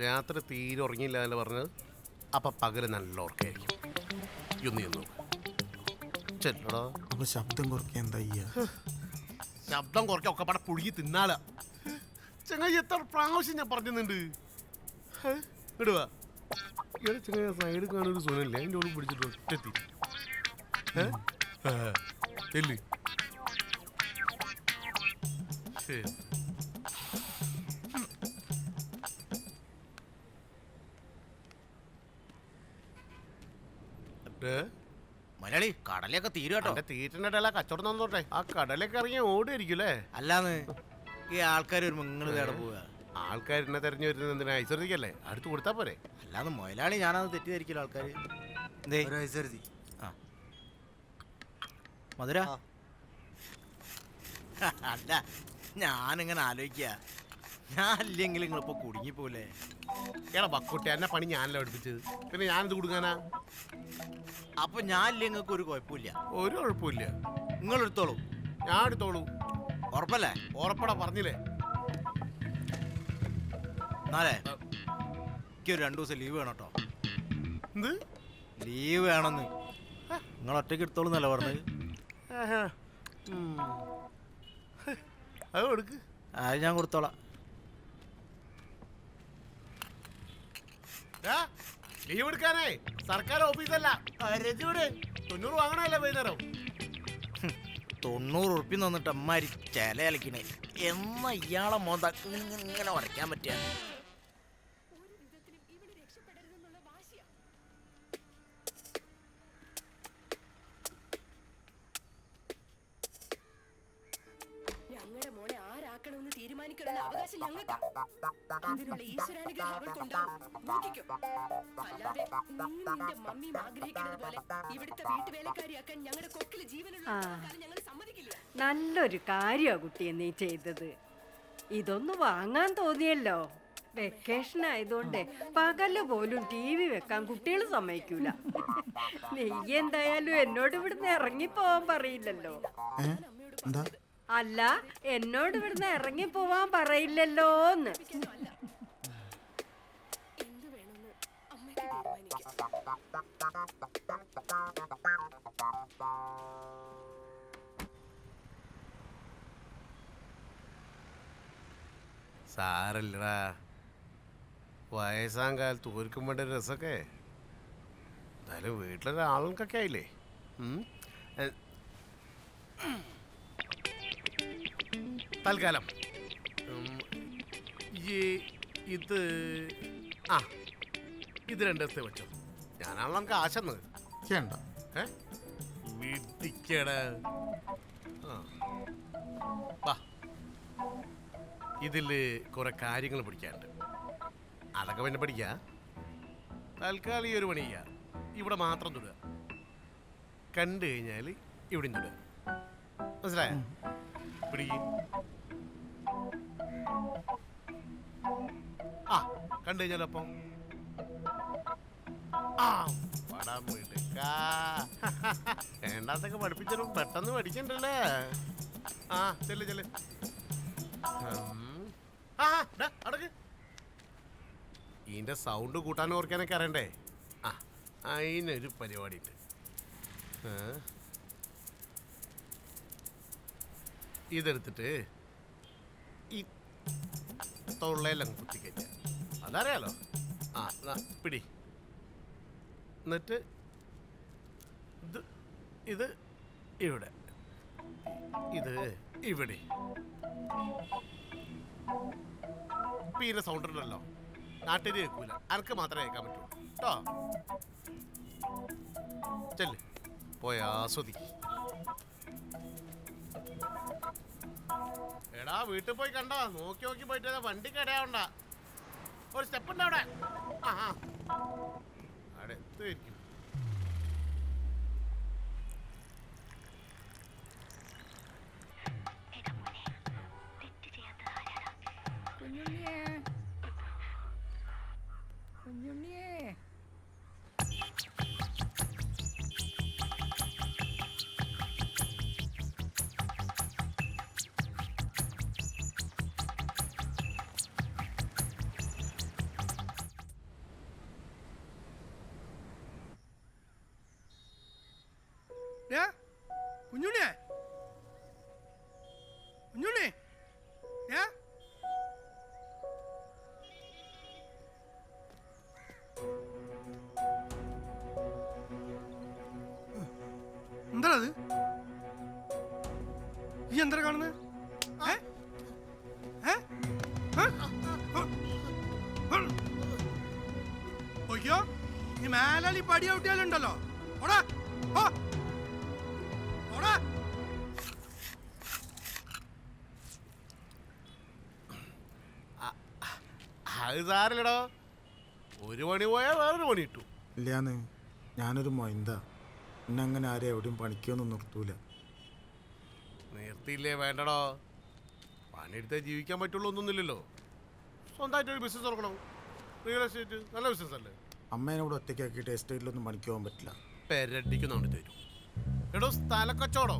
രാത്രി തീരെ ഉറങ്ങിയില്ല എന്നല്ല പറഞ്ഞത്. അപ്പം പകല് നല്ല ഉറക്കമായിരിക്കും. ചെല്ലടാ. അപ്പൊ ശബ്ദം കുറയ്ക്കാൻ എന്താ ചെയ്യാ? ശബ്ദം കുറയ്ക്കാൻ ഒക്കെ പടം പുഴുകി തിന്നാല. ചങ്ങായി എത്ര പ്രാവശ്യം ഞാൻ പറഞ്ഞിട്ടുണ്ട്. ഇടുവാ ഇവിടെ ചങ്ങായി സൈഡ് കാണാനൊരു സുഖമില്ല. അതിൻ്റെ ഉള്ളിൽ പിടിച്ചിട്ട് ഒറ്റത്തി ചെല്ല്. മലയാളി കടലൊക്കെ തീരുട്ടോ. തീറ്റിൻ്റെ ഇടയില കച്ചവടം തന്നോട്ടെ. ആ കടലൊക്കെ ഇറങ്ങി ഓടിയായിരിക്കുമല്ലേ? അല്ലാന്ന് ഈ ആൾക്കാർ വരുമ്പോ നിങ്ങൾ വേറെ പോവുക. ആൾക്കാർ എന്നെ തെരഞ്ഞു വരുന്നത് എന്തിനാ? ഐശ്വര്യക്കല്ലേ, അടുത്ത് കൊടുത്താ പോരെ. അല്ലാതെ മൊയലാളി ഞാനത് തെറ്റിദ്ധരിക്കല്ലോ ആൾക്കാർ. എന്തേ ആ മധുര അല്ല ഞാനിങ്ങനെ ആലോചിക്കുക. ഞാൻ ഇല്ലെങ്കിൽ നിങ്ങളിപ്പോ കുടുങ്ങിപ്പോലെ. ഏടാ ബക്കുട്ടി, എന്നെ പണി ഞാനല്ല പഠിപ്പിച്ചത്. പിന്നെ ഞാനെന്ത് കൊടുക്കാനാ? അപ്പൊ ഞാൻ ഇല്ലെങ്കിൽ നിങ്ങൾക്ക് ഒരു കുഴപ്പമില്ല. ഒരു കുഴപ്പമില്ല. നിങ്ങൾ എടുത്തോളൂ. ഞാൻ എടുത്തോളൂ. ഉറപ്പല്ലേ? ഉറപ്പടാ, പറഞ്ഞില്ലേ. എന്നാലേ എനിക്കൊരു 2 ദിവസം ലീവ് വേണം കേട്ടോ. എന്ത് ലീവ് വേണമെന്ന്? നിങ്ങൾ ഒറ്റയ്ക്ക് എടുത്തോളൂ എന്നല്ല പറഞ്ഞത്. അത് കൊടുക്ക്. അത് ഞാൻ കൊടുത്തോളാം. ലീവ് എടുക്കാനേ സർക്കാർ ഓഫീസല്ല രജൂടെ 90 വാങ്ങണല്ലേ വൈകുന്നേരം. 90 ഉറുപ്പി തന്നിട്ട് അമ്മാരി ചില അലക്കണേ. എന്നാ ഇയാളെ മോന്ത ഇങ്ങനെ ഉടയ്ക്കാൻ പറ്റിയ ഞങ്ങളുടെ മോളെ ആരാക്കണമെന്ന് തീരുമാനിക്കാനുള്ള അവകാശം ഞങ്ങൾക്ക്. അതിനുള്ള ഈശ്വരാനുഗ്രഹം അവൾക്കുണ്ടാവും. നോക്കിക്കോ. അല്ലാതെ നീ നിന്റെ മമ്മിയും ആഗ്രഹിക്കുന്നത് പോലെ ഇവിടുത്തെ വീട്ടുവേലക്കാരിയാക്കാൻ ഞങ്ങളുടെ കൊക്കില് ജീവനുള്ള ഞങ്ങൾ സമ്മതിക്കില്ല. നല്ലൊരു കാര്യമാണ് കുട്ടിയെ നീ ചെയ്തത്. ഇതൊന്ന് വാങ്ങാൻ തോന്നിയല്ലോ. വെക്കേഷൻ ആയതുകൊണ്ട് പകല് പോലും TV വെക്കാൻ കുട്ടികൾ സമ്മതിക്കൂല. നീ എന്തായാലും എന്നോട് ഇവിടുന്ന് ഇറങ്ങിപ്പോവാൻ പറയില്ലല്ലോ. അല്ല, എന്നോട് ഇവിടുന്ന് ഇറങ്ങിപ്പോവാൻ പറയില്ലല്ലോന്ന്. എന്ത് വേണമെന്ന് അമ്മയ്ക്ക് തീരുമാനിക്കാം. സാരല്ലടാ, വയസ്സാം കാലത്ത് ഒരുക്കും വേണ്ട രസമൊക്കെ എന്തായാലും വീട്ടിലൊരാളുകൾക്കൊക്കെ ആയില്ലേ. തൽക്കാലം ഈ ഇത് ഇത് 2 ദിവസത്തെ വെച്ചോ. ഞാനാണല്ലോ നമുക്ക് ആശന്ന് വീട്ടിക്കട. ഇതില് കുറെ കാര്യങ്ങൾ പഠിക്കാനുണ്ട്. അതൊക്കെ പിന്നെ പഠിക്കുക. തൽക്കാലം ഈ ഒരു പണി ചെയ്യുക, ഇവിടെ മാത്രം തൊടുക. കണ്ടു കഴിഞ്ഞാൽ ഇവിടെയും തൊടുക. മനസ്സിലായ? പിടിക്ക്. കണ്ടു കഴിഞ്ഞാലപ്പം പടാൻ പോയിട്ട് വേണ്ടാത്തൊക്കെ പഠിപ്പിച്ചാലും പെട്ടെന്ന് പഠിക്കണ്ടല്ലേ. ചെല്ല് ചെല്ല്. അടക്ക്. ഇതിന്റെ സൗണ്ട് കൂട്ടാനും ഓർക്കാനൊക്കെ അറിയണ്ടേ? അതിനൊരു പരിപാടി ഉണ്ട്. ഇതെടുത്തിട്ട് ഈ തൊള്ളയിലങ്ങ് കുത്തിക്കഴിഞ്ഞ അതറിയാലോ. പിടി. എന്നിട്ട് ഇത് ഇവിടെ, ഇത് ഇവിടെ. പിന്നെ സൗണ്ട് ഉണ്ടല്ലോ, നാട്ടിൽ കേൾക്കൂല, അനക്ക് മാത്രമേ കേൾക്കാൻ പറ്റൂ കേട്ടോ. ചെല്ല്, പോയി ആസ്വദിക്ക്. എടാ വീട്ടിൽ പോയി കണ്ടോ, നോക്കി നോക്കി പോയിട്ട് വണ്ടി കിടയാവണ്ട. ഒരു സ്റ്റെപ്പ് ഉണ്ട് അവിടെ. അവിടെ എത്തുമായിരിക്കും. കുഞ്ഞുണ്ണിയെ, കുഞ്ഞുണ്ണി, എന്താണത്? ഈ എന്താ കാണുന്നത്? ഓയ്യോ, ഈ മേലാളി പടി ഔട്ടിയാലുണ്ടല്ലോ. ഓടാ ഓടാ. അത് സാരല്ലടോ, ഒരു പണി പോയാൽ വേറൊരു പണി കിട്ടും. ഇല്ലാന്ന്, ഞാനൊരു മൊയന്ത. ഇന്നങ്ങനെ ആരെ എവിടെയും പണിക്കൊന്നും നിർത്തൂല. നിർത്തിയില്ലേ വേണ്ടടോ. പണിയെടുത്താൽ ജീവിക്കാൻ പറ്റുള്ളൂ ഒന്നുമില്ലല്ലോ. സ്വന്തമായിട്ടൊരു ബിസിനസ് തുറക്കണം. റിയൽ എസ്റ്റേറ്റ് നല്ല ബിസിനസ് അല്ലേ? അമ്മേനോട് ഒറ്റയ്ക്കാക്കിയിട്ട് എസ്റ്റേറ്റിലൊന്നും പണിക്ക് പോകാൻ പറ്റില്ല. പെരട്ടിക്കുന്നുണ്ട് തരും. എടോ സ്ഥലക്കച്ചോടോ,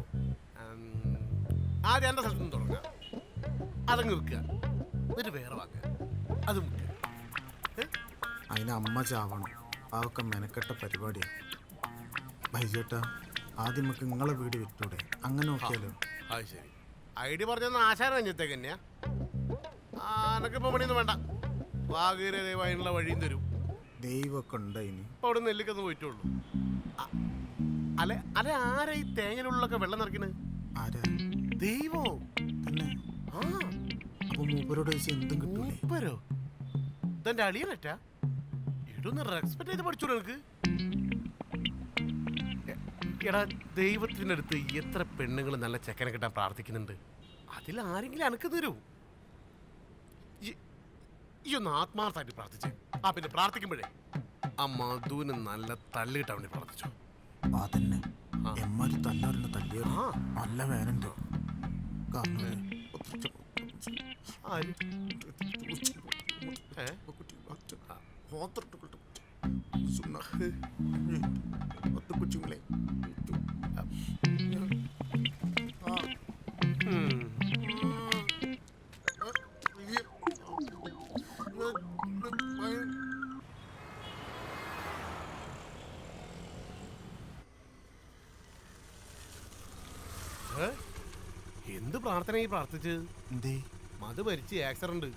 ആദ്യം എൻ്റെ സ്ഥലത്ത് നിന്ന് തുടങ്ങുക, അതങ്ങ് വിൽക്കുക, എന്നിട്ട് വേറെ വാങ്ങുക, അത് വിൽക്കുക. അതിന് അമ്മ ചാവണം. അതൊക്കെ മെനക്കെട്ട പരിപാടിയാണ്. ഭൈജേട്ടാ, ആദ്യം നമുക്ക് നിങ്ങളെ വീട് വിറ്റൂടെ? അങ്ങനെ നോക്കിയാലോ? അത് ശരി. ഐഡിയ പറഞ്ഞ ആശാരം കഴിഞ്ഞത്തേക്ക് തന്നെയാ. എനിക്കിപ്പോൾ പണിയൊന്നും വേണ്ട. വാകീര ദൈവം അതിനുള്ള വഴിയും തരും. ദൈവമൊക്കെ ഉണ്ടായിന്. ഇപ്പൊ അവിടെ നെല്ലിക്കന്ന് പോയിട്ടുള്ളൂ. അല്ലെ അല്ലെ ആരാ ഈ തേങ്ങയിലുള്ളൊക്കെ വെള്ളം നിറയ്ക്കണത്? ആരാ? ദൈവോ തന്നെ. ആ അപ്പൊ മൂപ്പരോട് ചോദിച്ചാൽ എന്തും കിട്ടൂലേ? മൂപ്പരോ? ഇതെന്റെ അളിയനറ്റാ? ഇതൊന്ന് റെസ്പെക്ട് ചെയ്ത് പഠിച്ചോ നിനക്ക്. എടാ ദൈവത്തിൻ്റെ അടുത്ത് എത്ര പെണ്ണുങ്ങൾ നല്ല ചെക്കനെ കിട്ടാൻ പ്രാർത്ഥിക്കുന്നുണ്ട്. അതിൽ ആരെങ്കിലും അനക്ക് തരൂ? ഈ ഒന്ന് ആത്മാർത്ഥമായിട്ട് പ്രാർത്ഥിച്ചു. ആ പിന്നെ പ്രാർത്ഥിക്കുമ്പോഴേ ആ മധുവിന് നല്ല തല്ല് കിട്ടാൻ വേണ്ടി പ്രാർത്ഥിച്ചു. അതന്നെ എമ്മാരി തല്ലാറിന് തല്ലിയ നല്ല വേനുണ്ട്. കൊച്ചുങ്ങളെ എന്ത് പ്രാർത്ഥന ഈ പ്രാർത്ഥിച്ചത്? എന്തേ? മധു മരിച്ച് ആക്സിഡന്റ്.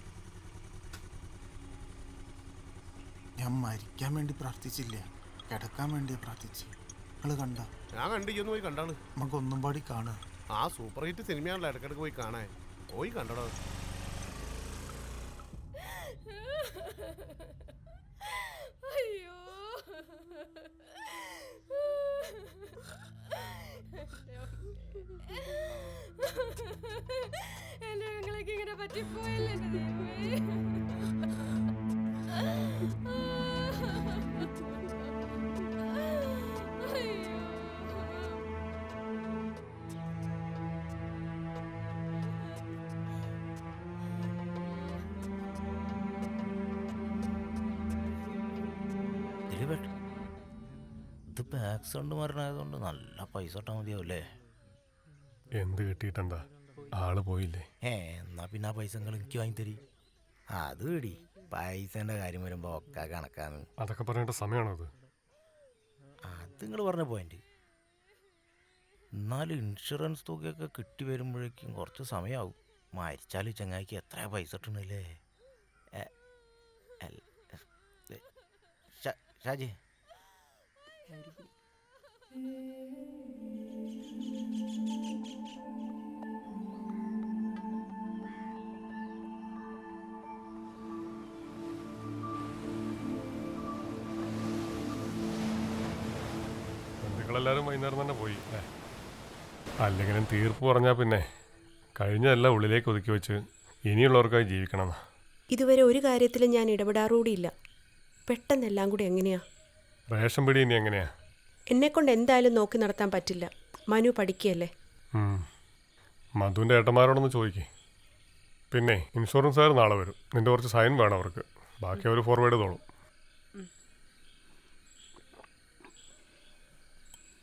ഞാൻ മരിക്കാൻ വേണ്ടി പ്രാർത്ഥിച്ചില്ല, കിടക്കാൻ വേണ്ടിയാ പ്രാർത്ഥിച്ചു. നിങ്ങള് കണ്ട? ഞാൻ കണ്ടിരിക്കുന്നു. പോയി കണ്ടാണ്. നമുക്ക് ഒന്നും പാടി കാണാ. ആ സൂപ്പർ ഹിറ്റ് സിനിമയാണല്ലോ, ഇടയ്ക്കിടയ്ക്ക് പോയി കാണാൻ. പോയി കണ്ടടോ. അയ്യോ എന്റെ ഞങ്ങളൊക്കെ ഇങ്ങനെ പറ്റിപ്പോയല്ലേ എന്റെ ദൈവമേ. ഇതിപ്പോ ആക്സിഡന്റ് മരണമായതുകൊണ്ട് നല്ല പൈസ ഇട്ടാൽ മതിയാവൂല്ലേ? എന്ത് കിട്ടിയിട്ടെന്താ, ആള് പോയില്ലേ? എന്നാ പിന്നെ ആ പൈസ നിങ്ങൾ എനിക്ക് വാങ്ങിത്തരി. അത് പേടി പൈസന്റെ കാര്യം വരുമ്പോ ഒക്കെ കണക്കാന്ന്. അതൊക്കെ പറയേണ്ട സമയമാണോ അത്? അത് നിങ്ങൾ പറഞ്ഞ പോയിന്റ്. എന്നാലും ഇൻഷുറൻസ് തുകയൊക്കെ കിട്ടി വരുമ്പോഴേക്കും കുറച്ച് സമയമാവും. മരിച്ചാലും ചങ്ങായിക്ക് എത്ര പൈസ ഇട്ടണല്ലേ? ഷാജി ബന്ധുക്കളെല്ലാവരും വൈകുന്നേരം തന്നെ പോയി അല്ലേ? അല്ലെങ്കിലും തീർപ്പ് പറഞ്ഞാൽ പിന്നെ കഴിഞ്ഞതെല്ലാം ഉള്ളിലേക്ക് ഒതുക്കി വെച്ച് ഇനിയുള്ളവർക്കായി ജീവിക്കണം. ഇതുവരെ ഒരു കാര്യത്തിലും ഞാൻ ഇടപെടാറുകൂടിയില്ല. പെട്ടെന്നെല്ലാം കൂടി എങ്ങനെയാ? റേഷൻ പിടി ഇനി എങ്ങനെയാ? എന്നെക്കൊണ്ട് എന്തായാലും നോക്കി നടത്താൻ പറ്റില്ല. മനു പഠിക്കുകയല്ലേ. മധുവിൻ്റെ ഏട്ടന്മാരോടൊന്ന് ചോദിക്കേ. പിന്നെ ഇൻഷുറൻസുകാർ നാളെ വരും. നിൻ്റെ കുറച്ച് സൈൻ വേണം അവർക്ക്. ബാക്കി അവർ ഫോർവേഡ് ചെയ്തോളും.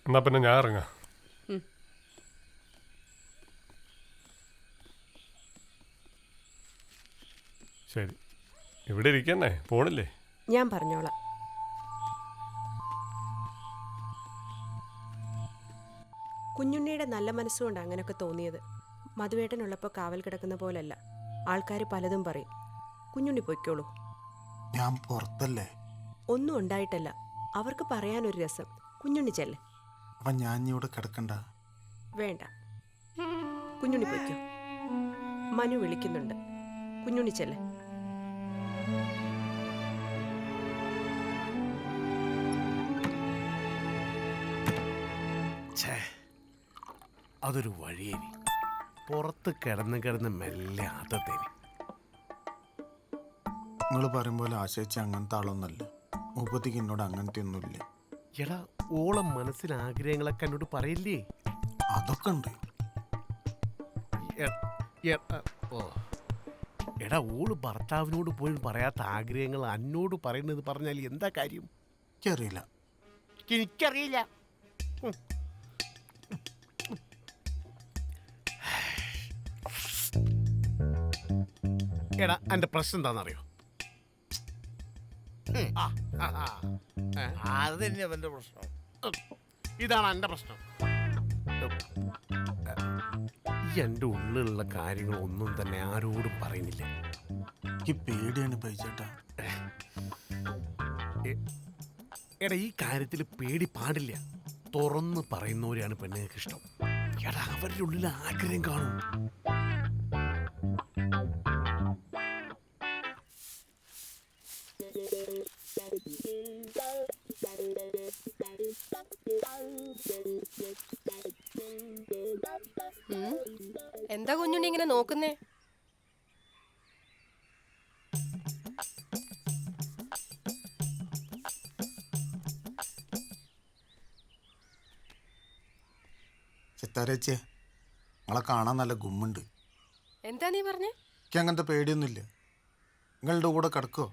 എന്നാൽ പിന്നെ ഞാൻ ഇറങ്ങാം. ശരി, ഇവിടെ ഇരിക്കന്നെ, പോണില്ലേ? ഞാൻ പറഞ്ഞോളാം. കുഞ്ഞുണ്ണിയുടെ നല്ല മനസ്സുകൊണ്ട് അങ്ങനെയൊക്കെ തോന്നിയത്. മധുവേട്ടനുള്ളപ്പോൾ കാവൽ കിടക്കുന്ന പോലല്ല. ആൾക്കാർ പലതും പറയും. കുഞ്ഞുണ്ണി പൊയ്ക്കോളൂ. ഞാൻ പുറത്തല്ലേ? ഒന്നും ഉണ്ടായിട്ടല്ല, അവർക്ക് പറയാനൊരു രസം. കുഞ്ഞുണ്ണി ചെല്ലേ. അപ്പം ഞാൻ ഇവിടെ കിടക്കണ്ട? വേണ്ട, കുഞ്ഞുണ്ണി പൊയ്ക്കോ. മനു വിളിക്കുന്നുണ്ട്. കുഞ്ഞുണ്ണി ചെല്ലേ. അതൊരു വഴിയേനി. പുറത്ത് കിടന്ന് മെല്ലെ ആദത്തേനി. നിങ്ങൾ പറയും പോലെ ആശയിച്ച അങ്ങനത്തെ ആളൊന്നല്ല. മുപ്പത്തിക്ക് എന്നോട് അങ്ങനത്തെ ഒന്നുമില്ല. എടാ ഓളം മനസ്സിൽ ആഗ്രഹങ്ങളൊക്കെ എന്നോട് പറയില്ലേ? അതൊക്കെ ഉണ്ട്. എടാ ഓള് ഭർത്താവിനോട് പോലും പറയാത്ത ആഗ്രഹങ്ങൾ എന്നോട് പറയുന്നത് പറഞ്ഞാൽ എന്താ കാര്യം? എനിക്കറിയില്ല. എനിക്കറിയില്ല. എടാ എൻ്റെ പ്രശ്നം എന്താണെന്നറിയോ? അത് തന്നെ അവൻ്റെ പ്രശ്നം. ഇതാണ് എൻ്റെ പ്രശ്നം. എൻ്റെ ഉള്ളിലുള്ള കാര്യങ്ങളൊന്നും തന്നെ ആരോടും പറയുന്നില്ല. എനിക്ക് പേടിയാണ് ബൈജേട്ടാ. എടാ ഈ കാര്യത്തിൽ പേടി പാടില്ല. തുറന്ന് പറയുന്നവരെയാണ് പെണ്ണുങ്ങൾക്ക് ഇഷ്ടം. എടാ അവരുടെ ഉള്ളിൽ ആഗ്രഹം കാണും. എന്താ കുഞ്ഞുണ്ണി ഇങ്ങനെ നോക്കുന്നേ? ചിത്താരേച്ചിയെ നിങ്ങളെ കാണാൻ നല്ല ഗുമ്മുണ്ട്. എന്താ നീ പറഞ്ഞേ? എനിക്ക് അങ്ങനത്തെ പേടിയൊന്നുമില്ല. നിങ്ങളുടെ കൂടെ കിടക്കുമോ?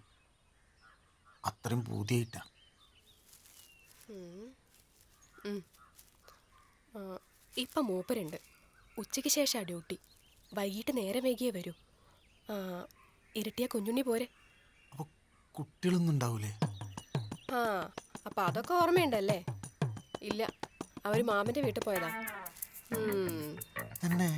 അത്രയും പൂതിയായിട്ടാ. ഇപ്പം മൂപ്പരുണ്ട്. ഉച്ചയ്ക്ക് ശേഷമാണ് ഡ്യൂട്ടി. വൈകിട്ട് നേരെ വൈകിയേ വരൂ. ഇരട്ടിയ കുഞ്ഞുണ്ണി പോരെ. അപ്പോൾ കുട്ടികളൊന്നും ഉണ്ടാവൂലേ? ആ അപ്പം അതൊക്കെ ഓർമ്മയുണ്ടല്ലേ? ഇല്ല, അവർ മാമൻ്റെ വീട്ടിൽ പോയതാ. തന്നെ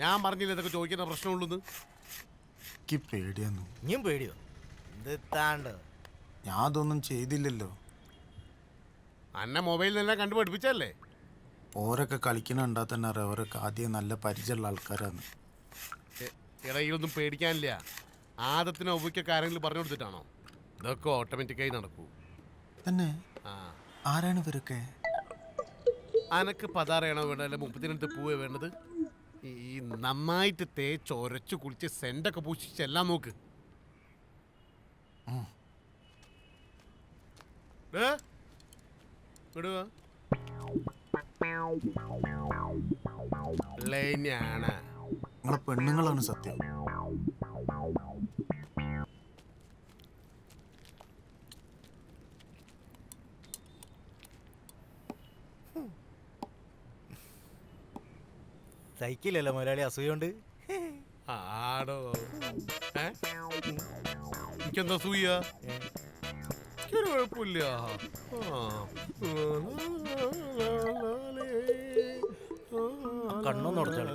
ഞാൻ പറഞ്ഞില്ല ഇതൊക്കെ ചോദിക്കുന്ന പ്രശ്നമുള്ളൂ. എനിക്ക് പേടിയാന്നു. ഇനിയും പേടിയോ? എന്ത് ഞാൻ അതൊന്നും ചെയ്തില്ലല്ലോ. അന്നെ മൊബൈലിൽ നിന്നെല്ലാം കണ്ടു പഠിപ്പിച്ചല്ലേ? ഓരൊക്കെ കളിക്കണ കണ്ടാൽ തന്നെ അറിയാം അവരൊക്കെ ആദ്യം നല്ല പരിചയമുള്ള ആൾക്കാരാണ്. ഇടയിലൊന്നും പേടിക്കാനില്ല. ആദത്തിനോ ഒവ്വയ്ക്കൊക്കെ ആരെങ്കിലും പറഞ്ഞു കൊടുത്തിട്ടാണോ? ഇതൊക്കെ ഓട്ടോമാറ്റിക്കായി നടക്കൂ. തന്നെ ആരാണ് ഇവരൊക്കെ? അനക്ക് പതാറയാണോ വേണ്ടത്, അല്ല മുപ്പത്തിനടുത്ത് പൂവേ വേണ്ടത്? ഈ നന്നായിട്ട് തേച്ച് ഒരച്ചു കുളിച്ച് സെൻ്റൊക്കെ പൂശിച്ചെല്ലാം നോക്ക്. വിടുക നിങ്ങളെ പെണ്ണുങ്ങളാണ് സത്യം. സൈക്കിളല്ലേ മുതലാളി അസൂയുണ്ട്? ആടോ എനിക്കെന്താ സൂയ? എനിക്കൊരു കുഴപ്പമില്ല. കണ്ണൊന്നും ഉടച്ചാളി.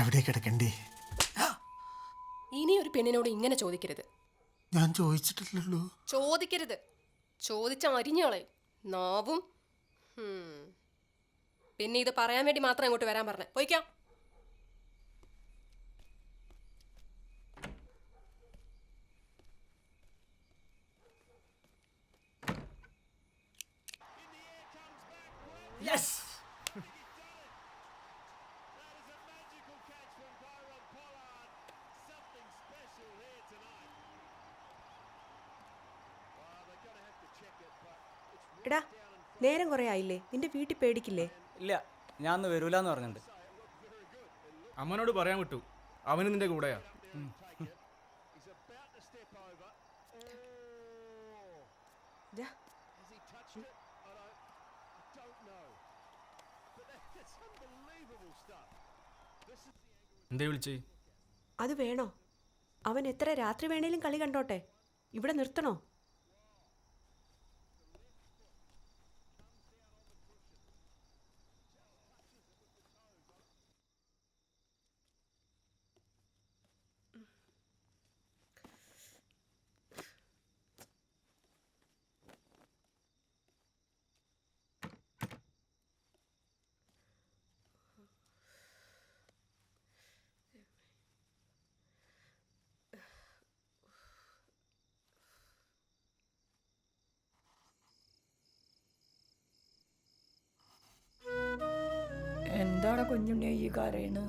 എവിടെ കിടക്കണ്ടേ? ഇനി ഒരു പെണ്ണിനോട് ഇങ്ങനെ ചോദിക്കരുത്. ഞാൻ ചോദിച്ചിട്ടില്ലല്ലോ. ചോദിക്കരുത്. ചോദിച്ച അരിഞ്ഞോളെ നാവും. പിന്നെ ഇത് പറയാൻ വേണ്ടി മാത്രം അങ്ങോട്ട് വരാൻ പറഞ്ഞേ. പോയിക്കാം. യെസ്. എടാ നേരം കുറെ ആയില്ലേ? നിന്റെ വീട്ടിൽ പേടിക്കില്ലേ? ഇല്ല, ഞാൻ അന്ന് വരൂലെന്ന് പറഞ്ഞിട്ടുണ്ട്. അമ്മനോട് പറയാൻ വിട്ടു. അവന് നിന്റെ കൂടെയാ. എന്തേ വിളിച്ചേ? അത് വേണോ? അവൻ എത്ര രാത്രി വേണേലും കളി കണ്ടോട്ടെ. ഇവിടെ നിർത്തണോ? എന്താണ് കുഞ്ഞുണ്ണി ഈ കരയണ്?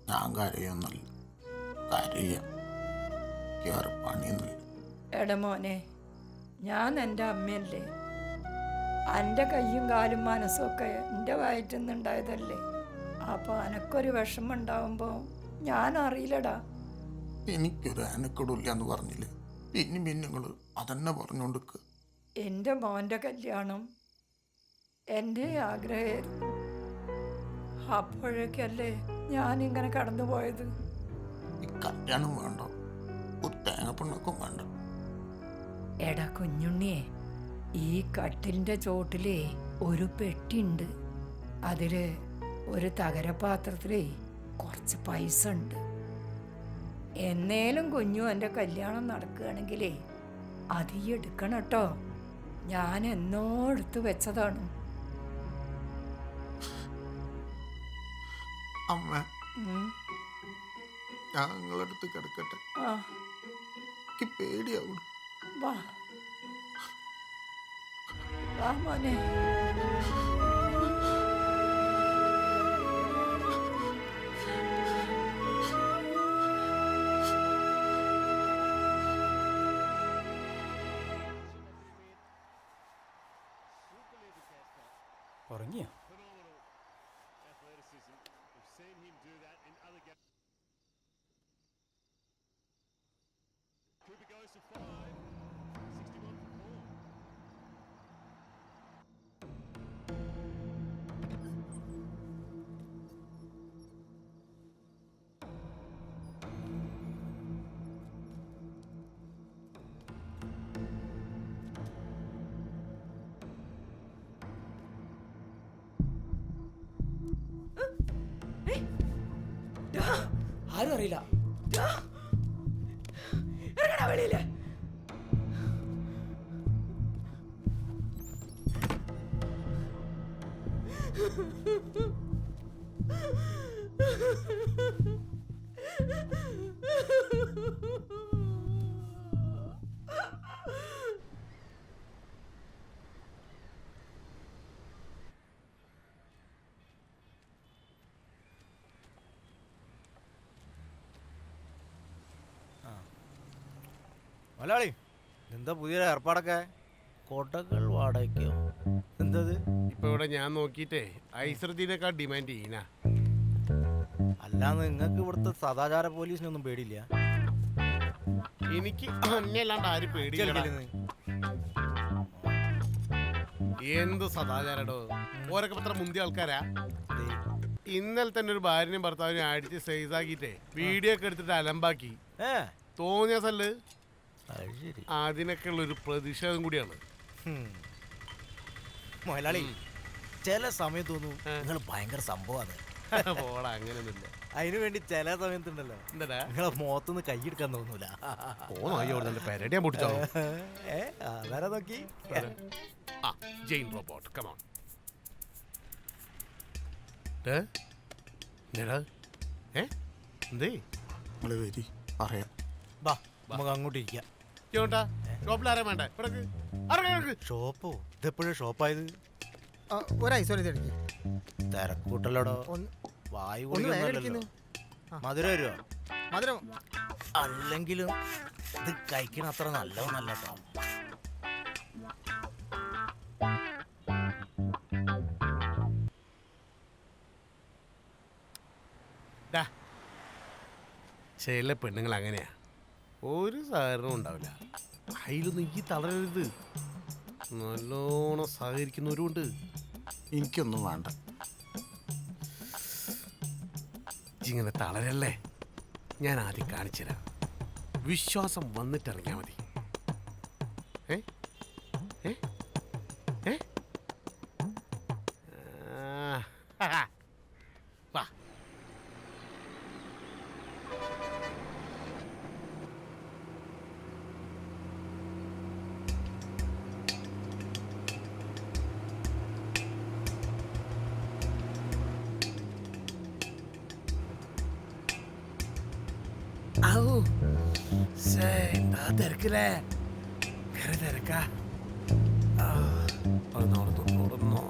ഞാൻ കരയൊന്നുമില്ല. കരയാം, പണിയൊന്നുമില്ല. എടാ മോനെ, ഞാൻ എൻ്റെ അമ്മയല്ലേ. എൻ്റെ കയ്യും കാലും മനസ്സും ഒക്കെ എൻ്റെ വയറ്റിൽ നിന്നുണ്ടായതല്ലേ. അപ്പോൾ അനക്കൊരു വിഷമം ഉണ്ടാവുമ്പോൾ ഞാൻ അറിയില്ലടാ. എനിക്കൊരു അനക്കടില്ല എന്ന് പറഞ്ഞില്ലേ, പിന്നെ നിങ്ങൾ അതന്നെ പറഞ്ഞുകൊണ്ടിരിക്കുക. എൻ്റെ മോൻ്റെ കല്യാണം എൻ്റെ ആഗ്രഹമായിരുന്നു. അപ്പോഴേക്കല്ലേ ഞാനിങ്ങനെ കടന്നു പോയത്. ഈ കല്യാണം വേണ്ട, ഒരു തേങ്ങപ്പെണ്ണൊക്കെ വേണ്ട. എടാ കുഞ്ഞുണ്ണിയെ, ഈ കട്ടിലിൻ്റെ ചോട്ടിലേ ഒരു പെട്ടിയുണ്ട്. അതിൽ ഒരു തകരപാത്രത്തിലേ കുറച്ച് പൈസ ഉണ്ട്. എന്നേലും കുഞ്ഞു എൻ്റെ കല്യാണം നടക്കുകയാണെങ്കിലേ അത് ഈ എടുക്കണം കേട്ടോ. ഞാൻ എന്നോ എടുത്തു വെച്ചതാണ്. അമ്മ, ഞാൻ നിങ്ങളടുത്ത് കിടക്കട്ടെ. ആ എനിക്ക് പേടിയാവും. വാ വാ മോനെ. ഉറങ്ങിയോ? ആരും അറിയില്ല. വെളിയില് മലയാളി, എന്താ പുതിയ ഏർപ്പാടൊക്കെ? കൊടകൾ വാടകയ്ക്കോ? എന്തത്? ഇപ്പൊ ഇവിടെ ഞാൻ നോക്കിയിട്ടേ ഐശ്വര്യത്തിനേക്കാൾ ഡിമാൻഡ് ചെയ്യണ. അല്ലാന്ന് നിങ്ങൾക്ക് ഇവിടുത്തെ സദാചാര പോലീസിനൊന്നും പേടിയില്ല? എനിക്ക് അല്ലാണ്ട് ആരും പേടിയില്ല. എന്ത് സദാചാരടോ, ഓരൊക്കെ പത്ര മുന്തിയ ആൾക്കാരാ. ഇന്നലെ തന്നെ ഒരു ഭാര്യനും ഭർത്താവിനും അടിച്ച് സൈസാക്കിട്ടേ വീഡിയോ ഒക്കെ എടുത്തിട്ട് അലമ്പാക്കി. തോന്നിയ സ്ഥല് അതിനൊക്കെ ഉള്ള ഒരു പ്രതിഷേധം കൂടിയാണ്. മലയാളി, ചില സമയത്ത് തോന്നും നിങ്ങൾ ഭയങ്കര സംഭവമാണ്. പോടാ, അങ്ങനെയൊന്നുമില്ല. അതിനു വേണ്ടി ചില സമയത്തുണ്ടല്ലോ എന്താ നിങ്ങളെ മുഖത്തൊന്ന് കൈയെടുക്കാൻ തോന്നൂല. പെരടിയാ പൊടിച്ചോ. അതാരാ നോക്കി? Jane robot, come on. എന്തേ നിങ്ങൾ വരി, പറയാം. ബാ, നമുക്ക് അങ്ങോട്ട് ഇരിക്കാം. ഷോപ്പിലാരാ വേണ്ടേ? ഷോപ്പോ? ഇതെപ്പോഴും ഷോപ്പായത്? തിരക്കൂട്ടല്ലോടോ. വായു കുടിക്കുന്നല്ലോ. മധുരം വരുമോ? മധുരം അല്ലെങ്കിലും ഇത് കഴിക്കണ അത്ര നല്ലതൊന്നല്ല കേട്ടോ. ചില പെണ്ണുങ്ങൾ അങ്ങനെയാ, ഒരു സഹകരണവും ഉണ്ടാവില്ല. അതിലൊന്നും ഈ തളരരുത്. നല്ലോണം സഹകരിക്കുന്നവരുണ്ട്. എനിക്കൊന്നും വേണ്ട. ഇങ്ങനെ തളരല്ലേ, ഞാൻ ആദ്യം കാണിച്ചുതരാം. വിശ്വാസം വന്നിട്ടിറങ്ങിയാൽ മതി. വാ. എന്താ തിരക്കില്ലേ? കയറി തിരക്കാ. ഓടുന്നോ.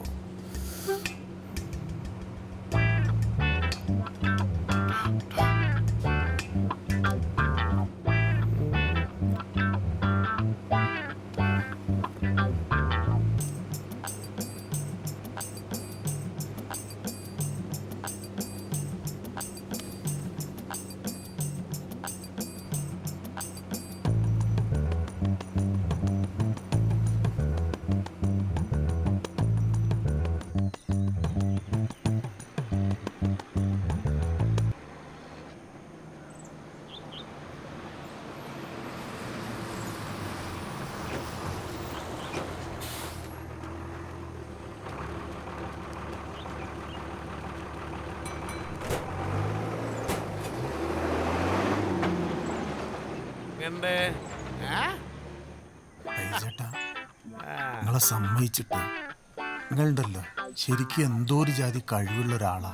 എന്തേ ചേട്ടാ നിങ്ങളെ സമ്മതിച്ചിട്ട് നിങ്ങളുണ്ടല്ലോ ശരിക്കും എന്തോ ഒരു ജാതി കഴിവുള്ള ഒരാളാ.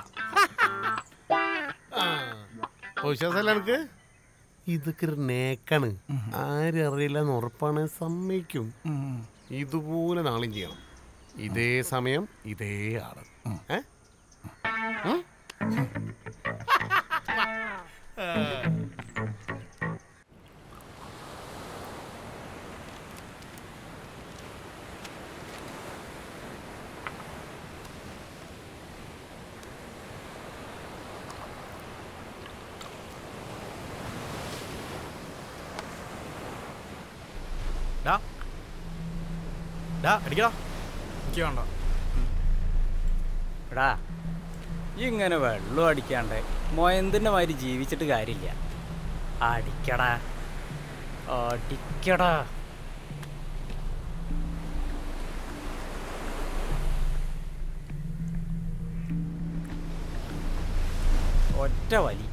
വിശ്വാസമല്ല എനിക്ക് ഇതൊക്കെ ഒരു നേക്കാണ്. ആരും അറിയില്ലെന്ന് ഉറപ്പാണ്. സമ്മതിക്കും. ഇതുപോലെ നാളെയും ചെയ്യണം. ഇതേ സമയം ഇതേ ആള്. അടിക്കടാ. എനിക്ക് വേണ്ട. എടാ ഇങ്ങനെ വെള്ളം അടിക്കാണ്ട് മൊയന്തിൻ്റെ മാതിരി ജീവിച്ചിട്ട് കാര്യമില്ല. അടിക്കടാ അടിക്കടാ. ഒറ്റ വലി.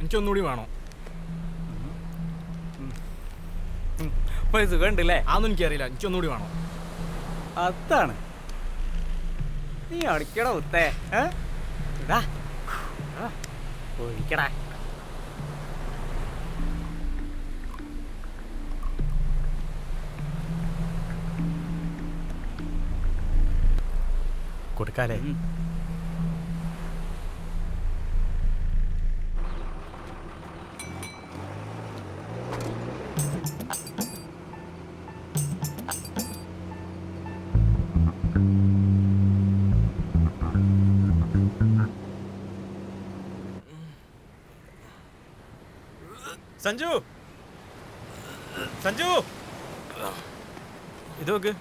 എനിക്കൊന്നുകൂടി വേണോ? സുഖമുണ്ടല്ലേ? അതൊന്നും എനിക്കറിയില്ല. എനിക്കൊന്നുകൂടി വേണോ? അതാണ് നീ അടിക്കട ഉത്തേ. ഒഴിക്കടാ. കൊടുക്കാലേ? സഞ്ജു, സഞ്ജു ഇത് നോക്ക്.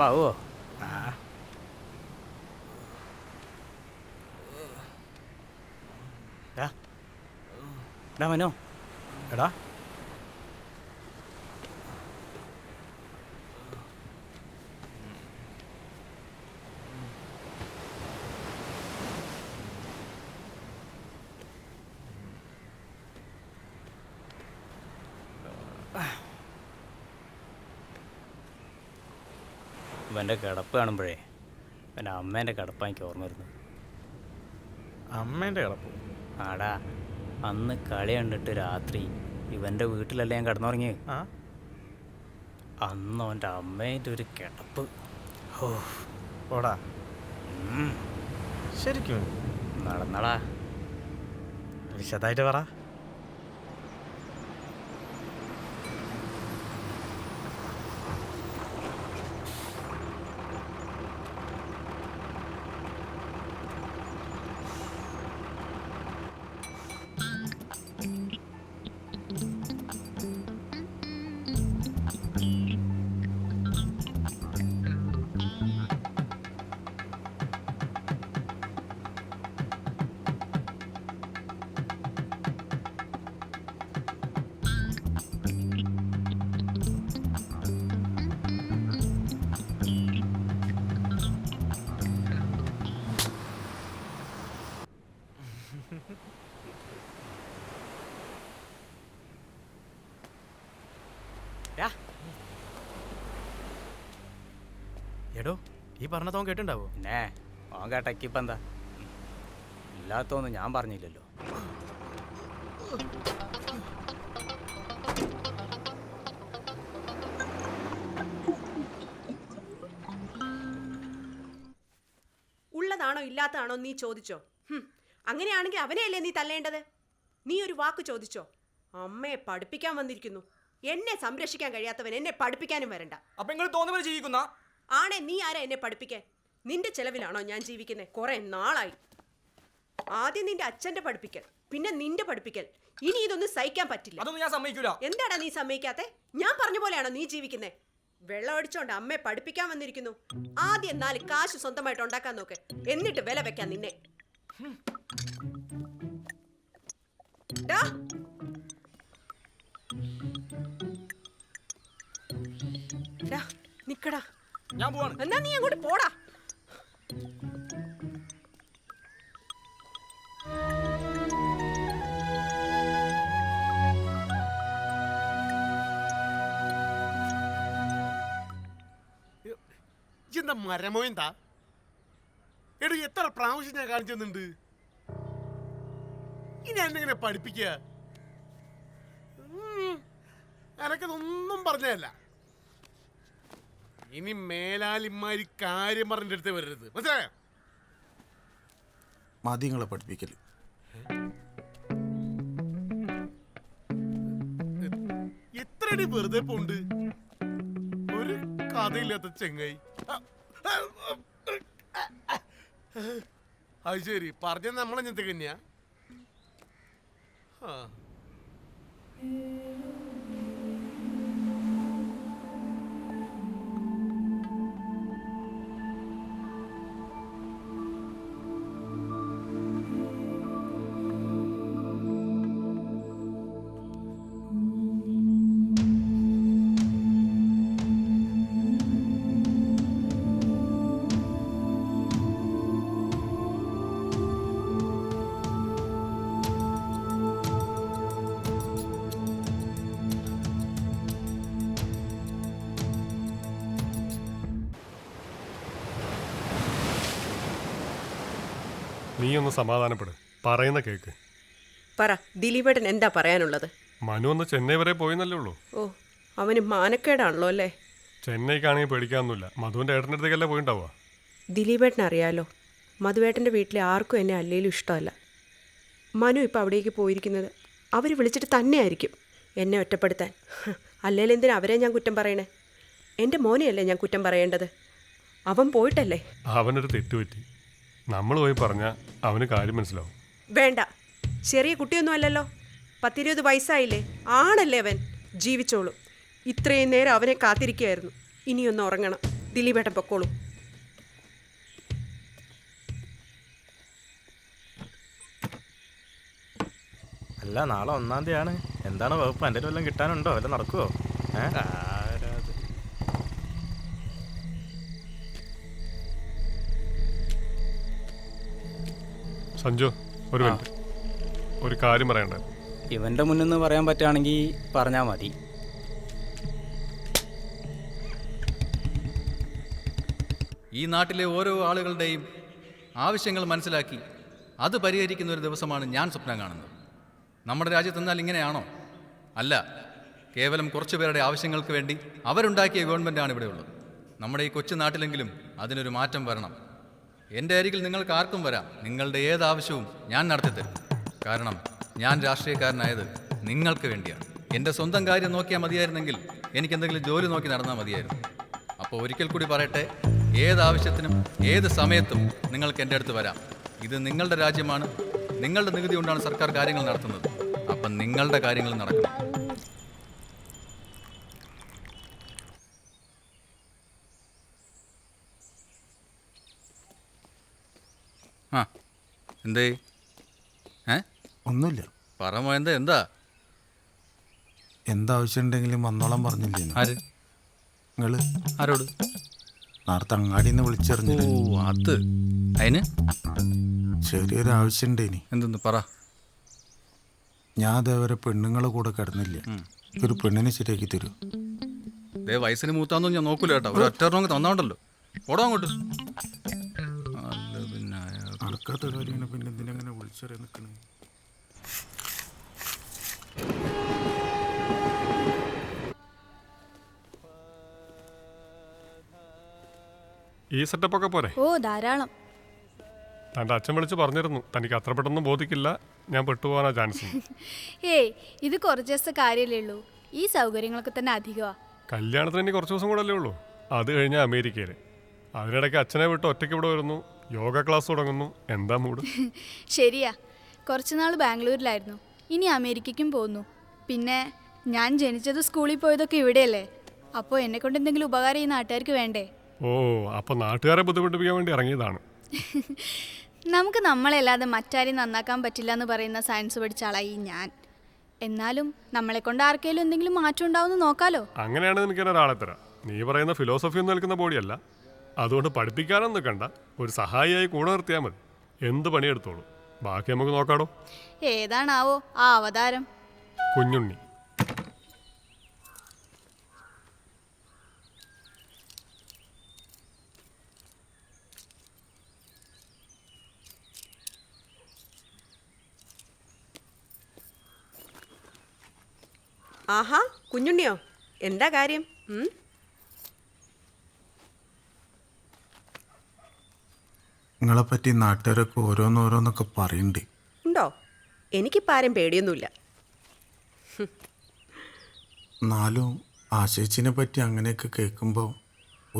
ബാവോ മനോ എടാ ഇവൻ്റെ കിടപ്പ് കാണുമ്പോഴേ എൻ്റെ അമ്മേൻ്റെ കിടപ്പാണ് എനിക്ക് ഓർമ്മ വരുന്നത്. അമ്മേൻ്റെ കിടപ്പ്? ആടാ അന്ന് കളി കണ്ടിട്ട് രാത്രി ഇവൻ്റെ വീട്ടിലല്ലേ ഞാൻ കിടന്നുറങ്ങിയത്. അന്ന് അവൻ്റെ അമ്മേൻ്റെ ഒരു കിടപ്പ്. ഓടാ ശരിക്കും നടന്നടാ. വിശദമായിട്ട് പറ. എടോ ഈ പറഞ്ഞതോൻ കേട്ടിണ്ടാവോ? പിന്നെ ഓൻ കേട്ടക്കിപ്പം എന്താ ഇല്ലാത്തൊന്നും ഞാൻ പറഞ്ഞില്ലല്ലോ. ഉള്ളതാണോ ഇല്ലാത്തതാണോ നീ ചോദിച്ചോ? അങ്ങനെയാണെങ്കിൽ അവനെയല്ലേ നീ തല്ലേണ്ടത്? നീ ഒരു വാക്ക് ചോദിച്ചോ? അമ്മയെ പഠിപ്പിക്കാൻ വന്നിരിക്കുന്നു. എന്നെ സംരക്ഷിക്കാൻ കഴിയാത്തവൻ എന്നെ പഠിപ്പിക്കാനും വരണ്ട. അപ്പൊ നിങ്ങൾ തോന്നിയ പോലെ ജീവിക്കുന്ന ആണേ നീ ആരാ എന്നെ പഠിപ്പിക്കാൻ? നിന്റെ ചെലവിലാണോ ഞാൻ ജീവിക്കുന്നത്? കുറെ നാളായി. ആദ്യം നിന്റെ അച്ഛന്റെ പഠിപ്പിക്കൽ, പിന്നെ നിന്റെ പഠിപ്പിക്കൽ. ഇനി ഇതൊന്നും സഹിക്കാൻ പറ്റില്ല. അതൊന്നും ഞാൻ സമ്മതിക്കൂല. എന്താടാ നീ സമ്മതിക്കാത്തെ? ഞാൻ പറഞ്ഞ പോലെയാണോ നീ ജീവിക്കുന്നേ? വെള്ളം അടിച്ചോണ്ട് അമ്മയെ പഠിപ്പിക്കാൻ വന്നിരിക്കുന്നു. ആദ്യം 4 കാശ് സ്വന്തമായിട്ട് ഉണ്ടാക്കാൻ നോക്ക്, എന്നിട്ട് വില വെക്കാൻ നിന്നെ. നിക്കടാ, ഞാൻ പോവാണ്. എന്നാ നീ അങ്ങോട്ട് പോടാ. എന്താ മരമോ എന്താ എടോ? എത്ര പ്രാവശ്യം ഞാൻ കാണിച്ചു തന്നിട്ടുണ്ട്. ഇനി എന്നെങ്ങനെ പഠിപ്പിക്കുക? എനക്കതൊന്നും പറഞ്ഞതല്ല. ഇനി മേലാലിമാരി കാര്യം പറഞ്ഞിട്ട് അടുത്ത് വരരുത്, മനസ്സിലായോ? മതി നിങ്ങളെ പഠിപ്പിക്കല്. എത്രയടി വെറുതെ പോണ്ട്? ഒരു കഥയില്ലാത്ത ചെങ്ങായി. അത് ശരി, പറഞ്ഞ നമ്മളെഞ്ഞത്തെ കന്യാ. നീ ഒന്ന് സമാധാനപ്പെട്, പറയുന്ന കേക്ക്. പറ, ദിലീപേട്ടൻ എന്താ പറയാനുള്ളത്? മനു ഒന്ന് ചെന്നൈ വരെ പോയെന്നല്ലേ ഉള്ളൂ. ഓ, അവന് മാനക്കേടാണല്ലോ അല്ലേ? ചെന്നൈക്കാണെങ്കിൽ പേടിക്കാനൊന്നുമില്ല. മധുവിൻ്റെ ഏട്ടൻ്റെ അടുത്തേക്കല്ലേ പോയിണ്ടാവുക. ദിലീപേട്ടൻ അറിയാലോ, മധുവേട്ടൻ്റെ വീട്ടിലെ ആർക്കും എന്നെ അല്ലേലും ഇഷ്ടമല്ല. മനു ഇപ്പം അവിടേക്ക് പോയിരിക്കുന്നത് അവർ വിളിച്ചിട്ട് തന്നെയായിരിക്കും എന്നെ ഒറ്റപ്പെടുത്താൻ. അല്ലേലും എന്തിനാ അവരെ ഞാൻ കുറ്റം പറയണേ? എൻ്റെ മോനെയല്ലേ ഞാൻ കുറ്റം പറയേണ്ടത്? അവൻ പോയിട്ടല്ലേ? അവനൊരു തെറ്റുപറ്റി. നമ്മൾ പോയി പറഞ്ഞാൽ അവന് കാര്യം മനസ്സിലാവും. വേണ്ട, ചെറിയ കുട്ടിയൊന്നും അല്ലല്ലോ, 10-20 വയസ്സായില്ലേ, ആണല്ലേ അവൻ. ജീവിച്ചോളും. ഇത്രയും നേരം അവനെ കാത്തിരിക്കുകയായിരുന്നു. ഇനിയൊന്ന് ഉറങ്ങണം. ദിലീപേട്ടൻ പൊക്കോളും. അല്ല, നാളെ 1-ാം തീയതിയാണ്. എന്താണ് വകുപ്പ്? എൻ്റെ വല്ലതും കിട്ടാനുണ്ടോ? വല്ലതും നടക്കുമോ? സഞ്ജു, ഒരു മിനിറ്റ്, ഒരു കാര്യം പറയണ്ട. ഇവൻ്റെ മുന്നിൽ നിന്ന് പറയാൻ പറ്റുകയാണെങ്കിൽ പറഞ്ഞാൽ മതി. ഈ നാട്ടിലെ ഓരോ ആളുകളുടെയും ആവശ്യങ്ങൾ മനസ്സിലാക്കി അത് പരിഹരിക്കുന്ന ഒരു ദിവസമാണ് ഞാൻ സ്വപ്നം കാണുന്നത്. നമ്മുടെ രാജ്യത്തെന്നാൽ ഇങ്ങനെയാണോ? അല്ല, കേവലം കുറച്ചു പേരുടെ ആവശ്യങ്ങൾക്ക് വേണ്ടി അവരുണ്ടാക്കിയ ഗവൺമെൻറ്റാണ് ഇവിടെയുള്ളത്. നമ്മുടെ ഈ കൊച്ചു നാട്ടിലെങ്കിലും അതിനൊരു മാറ്റം വരണം. എൻ്റെ അരികിൽ നിങ്ങൾക്ക് ആർക്കും വരാം. നിങ്ങളുടെ ഏതാവശ്യവും ഞാൻ നടത്തിത്തരും. കാരണം ഞാൻ രാഷ്ട്രീയക്കാരനായത് നിങ്ങൾക്ക് വേണ്ടിയാണ്. എൻ്റെ സ്വന്തം കാര്യം നോക്കിയാൽ മതിയായിരുന്നെങ്കിൽ എനിക്കെന്തെങ്കിലും ജോലി നോക്കി നടന്നാൽ മതിയായിരുന്നു. അപ്പോൾ ഒരിക്കൽ കൂടി പറയട്ടെ, ഏതാവശ്യത്തിനും ഏത് സമയത്തും നിങ്ങൾക്ക് എൻ്റെ അടുത്ത് വരാം. ഇത് നിങ്ങളുടെ രാജ്യമാണ്. നിങ്ങളുടെ നികുതി കൊണ്ടാണ് സർക്കാർ കാര്യങ്ങൾ നടത്തുന്നത്. അപ്പം നിങ്ങളുടെ കാര്യങ്ങൾ നടക്കണം. ആ, എന്തേ? ഒന്നുമില്ല. പറമോ, എന്താ എന്താവശ്യം ഉണ്ടെങ്കിലും വന്നോളാൻ പറഞ്ഞില്ലേ? ആര്? നിങ്ങള്. ആരോട്? നേരത്തെ അങ്ങാടിന്ന് വിളിച്ചറിഞ്ഞില്ലേ? ഓ, അത് അതിന് ചെറിയൊരു ആവശ്യം ഉണ്ടേനി. എന്തെന്ന് പറ. ഞാൻ അതേവരെ പെണ്ണുങ്ങളെ കൂടെ കിടന്നില്ല. ഒരു പെണ്ണിനെ ശരിയാക്കി തരൂ. ദേ, വയസ്സിന് മൂത്താന്നൊന്നും ഞാൻ നോക്കൂല കേട്ടോ. ഒരു ഒറ്റ തന്നോണ്ടല്ലോ. ഓടാ അങ്ങോട്ട്. നടക്കാത്ത കാര്യമാണ്, പിന്നെ എന്തിനങ്ങനെ വിളിച്ചറിയാൻ നിൽക്കണേ? ഈ സെറ്റപ്പൊക്കെ പോരെ? ഓ, ധാരാളം. തൻ്റെ അച്ഛൻ വിളിച്ച് പറഞ്ഞിരുന്നു തനിക്ക് അത്ര പെട്ടെന്ന് ബോധിക്കില്ല, ഞാൻ പെട്ടുപോകാനാ ചാൻസ്. ഏയ്, ഇത് കുറച്ച് ദിവസത്തെ കാര്യമല്ലേ ഉള്ളൂ. ഈ സൗകര്യങ്ങളൊക്കെ തന്നെ അധികമാ. കല്യാണത്തിന് ഇനി കുറച്ച് ദിവസം കൂടെ അല്ലേ ഉള്ളൂ. അത് കഴിഞ്ഞാൽ അമേരിക്കയിൽ. അതിനിടയ്ക്ക് അച്ഛനെ വിട്ട് ഒറ്റയ്ക്ക് ഇവിടെ വരുന്നു, യോഗ ക്ലാസ് തുടങ്ങുന്നു. എന്താ മൂഡ്? ശരിയാ, കുറച്ചുനാൾ ബാംഗ്ലൂരിലായിരുന്നു, ഇനി അമേരിക്കയ്ക്കും പോകുന്നു. പിന്നെ ഞാൻ ജനിച്ചത് സ്കൂളിൽ പോയതൊക്കെ ഇവിടെയല്ലേ, അപ്പോൾ എന്നെ കൊണ്ട് എന്തെങ്കിലും ഉപകാരം ഈ നാട്ടുകാർക്ക് വേണ്ടേ? ഓ, അപ്പോൾ നാട്ടുകാരെ ബുദ്ധിമുട്ടിപ്പിക്കാൻ വേണ്ടി ഇറങ്ങിയതാണ്. നമുക്ക് നമ്മളല്ലാതെ മറ്റാരെയും നന്നാക്കാൻ പറ്റില്ല എന്ന് പറയുന്ന സയൻസ് പഠിച്ച ആളായി ഞാൻ. എന്നാലും നമ്മളെ കൊണ്ട് ആർക്കെങ്കിലും എന്തെങ്കിലും മാറ്റം ഉണ്ടാവുമെന്ന് നോക്കാലോ. അങ്ങനെയാണെങ്കിൽ എനിക്ക് ഒരാളെ തരാം. നീ പറയുന്ന ഫിലോസഫി ഒന്നും നിൽക്കുന്ന ബോഡിയല്ല, അതുകൊണ്ട് പഠിപ്പിക്കാനൊന്നും നിൽക്കണ്ട. ഒരു സഹായിയായി കൂടെ നിർത്തിയാൽ മതി. എന്ത് പണിയെടുത്തോളൂ, ബാക്കി നമുക്ക് നോക്കാടോ. ഏതാണാവോ ആ അവതാരം? കുഞ്ഞുണ്ണി. ആഹാ, കുഞ്ഞുണ്ണിയോ? എന്താ കാര്യം? നിങ്ങളെപ്പറ്റി നാട്ടുകാരൊക്കെ ഓരോന്നോരോന്നൊക്കെ പറയണ്ടേ? ഉണ്ടോ? എനിക്കിപ്പോൾ ആരും പേടിയൊന്നുമില്ല. എന്നാലും ആശേച്ചിനെ പറ്റി അങ്ങനെയൊക്കെ കേൾക്കുമ്പോൾ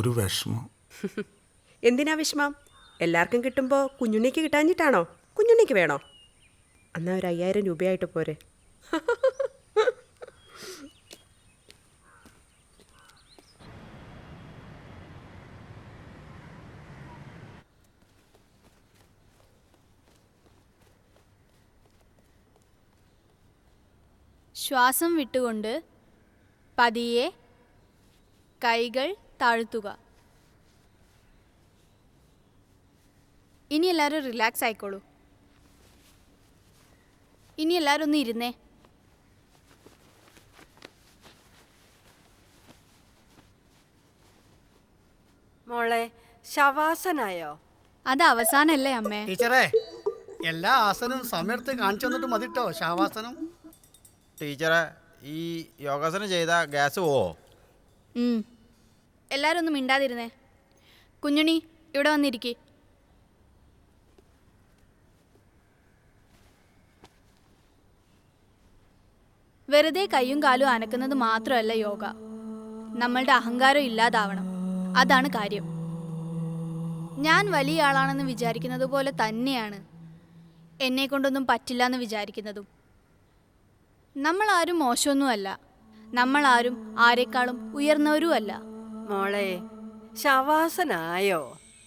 ഒരു വിഷമം. എന്തിനാ വിഷമം? എല്ലാവർക്കും കിട്ടുമ്പോൾ കുഞ്ഞുണ്ണിക്ക് കിട്ടാഞ്ഞിട്ടാണോ? കുഞ്ഞുണ്ണിക്ക് വേണോ? എന്നാൽ ഒരു 5000 രൂപയായിട്ട് പോരെ? ശ്വാസം വിട്ടുകൊണ്ട് പതിയെ കൈകൾ താഴ്ത്തുക. ഇനി എല്ലാവരും റിലാക്സ് ആയിക്കോളൂ. ഇനി എല്ലാവരും ഒന്ന് ഇരുന്നേ. മോളെ, ശവാസനായോ? അത് അവസാനല്ലേ അമ്മേ? ടീച്ചറേ, എല്ലാ ആസനവും സമയത്ത് കാണിച്ചു തന്നിട്ട് മതിട്ടോ ശവാസനം. ടീച്ചറെ, ഈ യോഗാസനം ചെയ്താൽ ഗ്യാസ് പോവോ? എല്ലാവരും ഒന്നും മിണ്ടാതിരുന്നേ. കുഞ്ഞുണ്ണി, ഇവിടെ വന്നിരിക്കേ. വെറുതെ കയ്യും കാലും അനക്കുന്നത് മാത്രമല്ല യോഗ. നമ്മളുടെ അഹങ്കാരം ഇല്ലാതാവണം, അതാണ് കാര്യം. ഞാൻ വലിയ ആളാണെന്ന് വിചാരിക്കുന്നത് പോലെ തന്നെയാണ് എന്നെ കൊണ്ടൊന്നും പറ്റില്ല എന്ന് വിചാരിക്കുന്നതും. നമ്മളാരും മോശമൊന്നുമല്ല, നമ്മളാരും ആരെക്കാളും ഉയർന്നവരുമല്ല. മോളെ, ശവാസനായോ?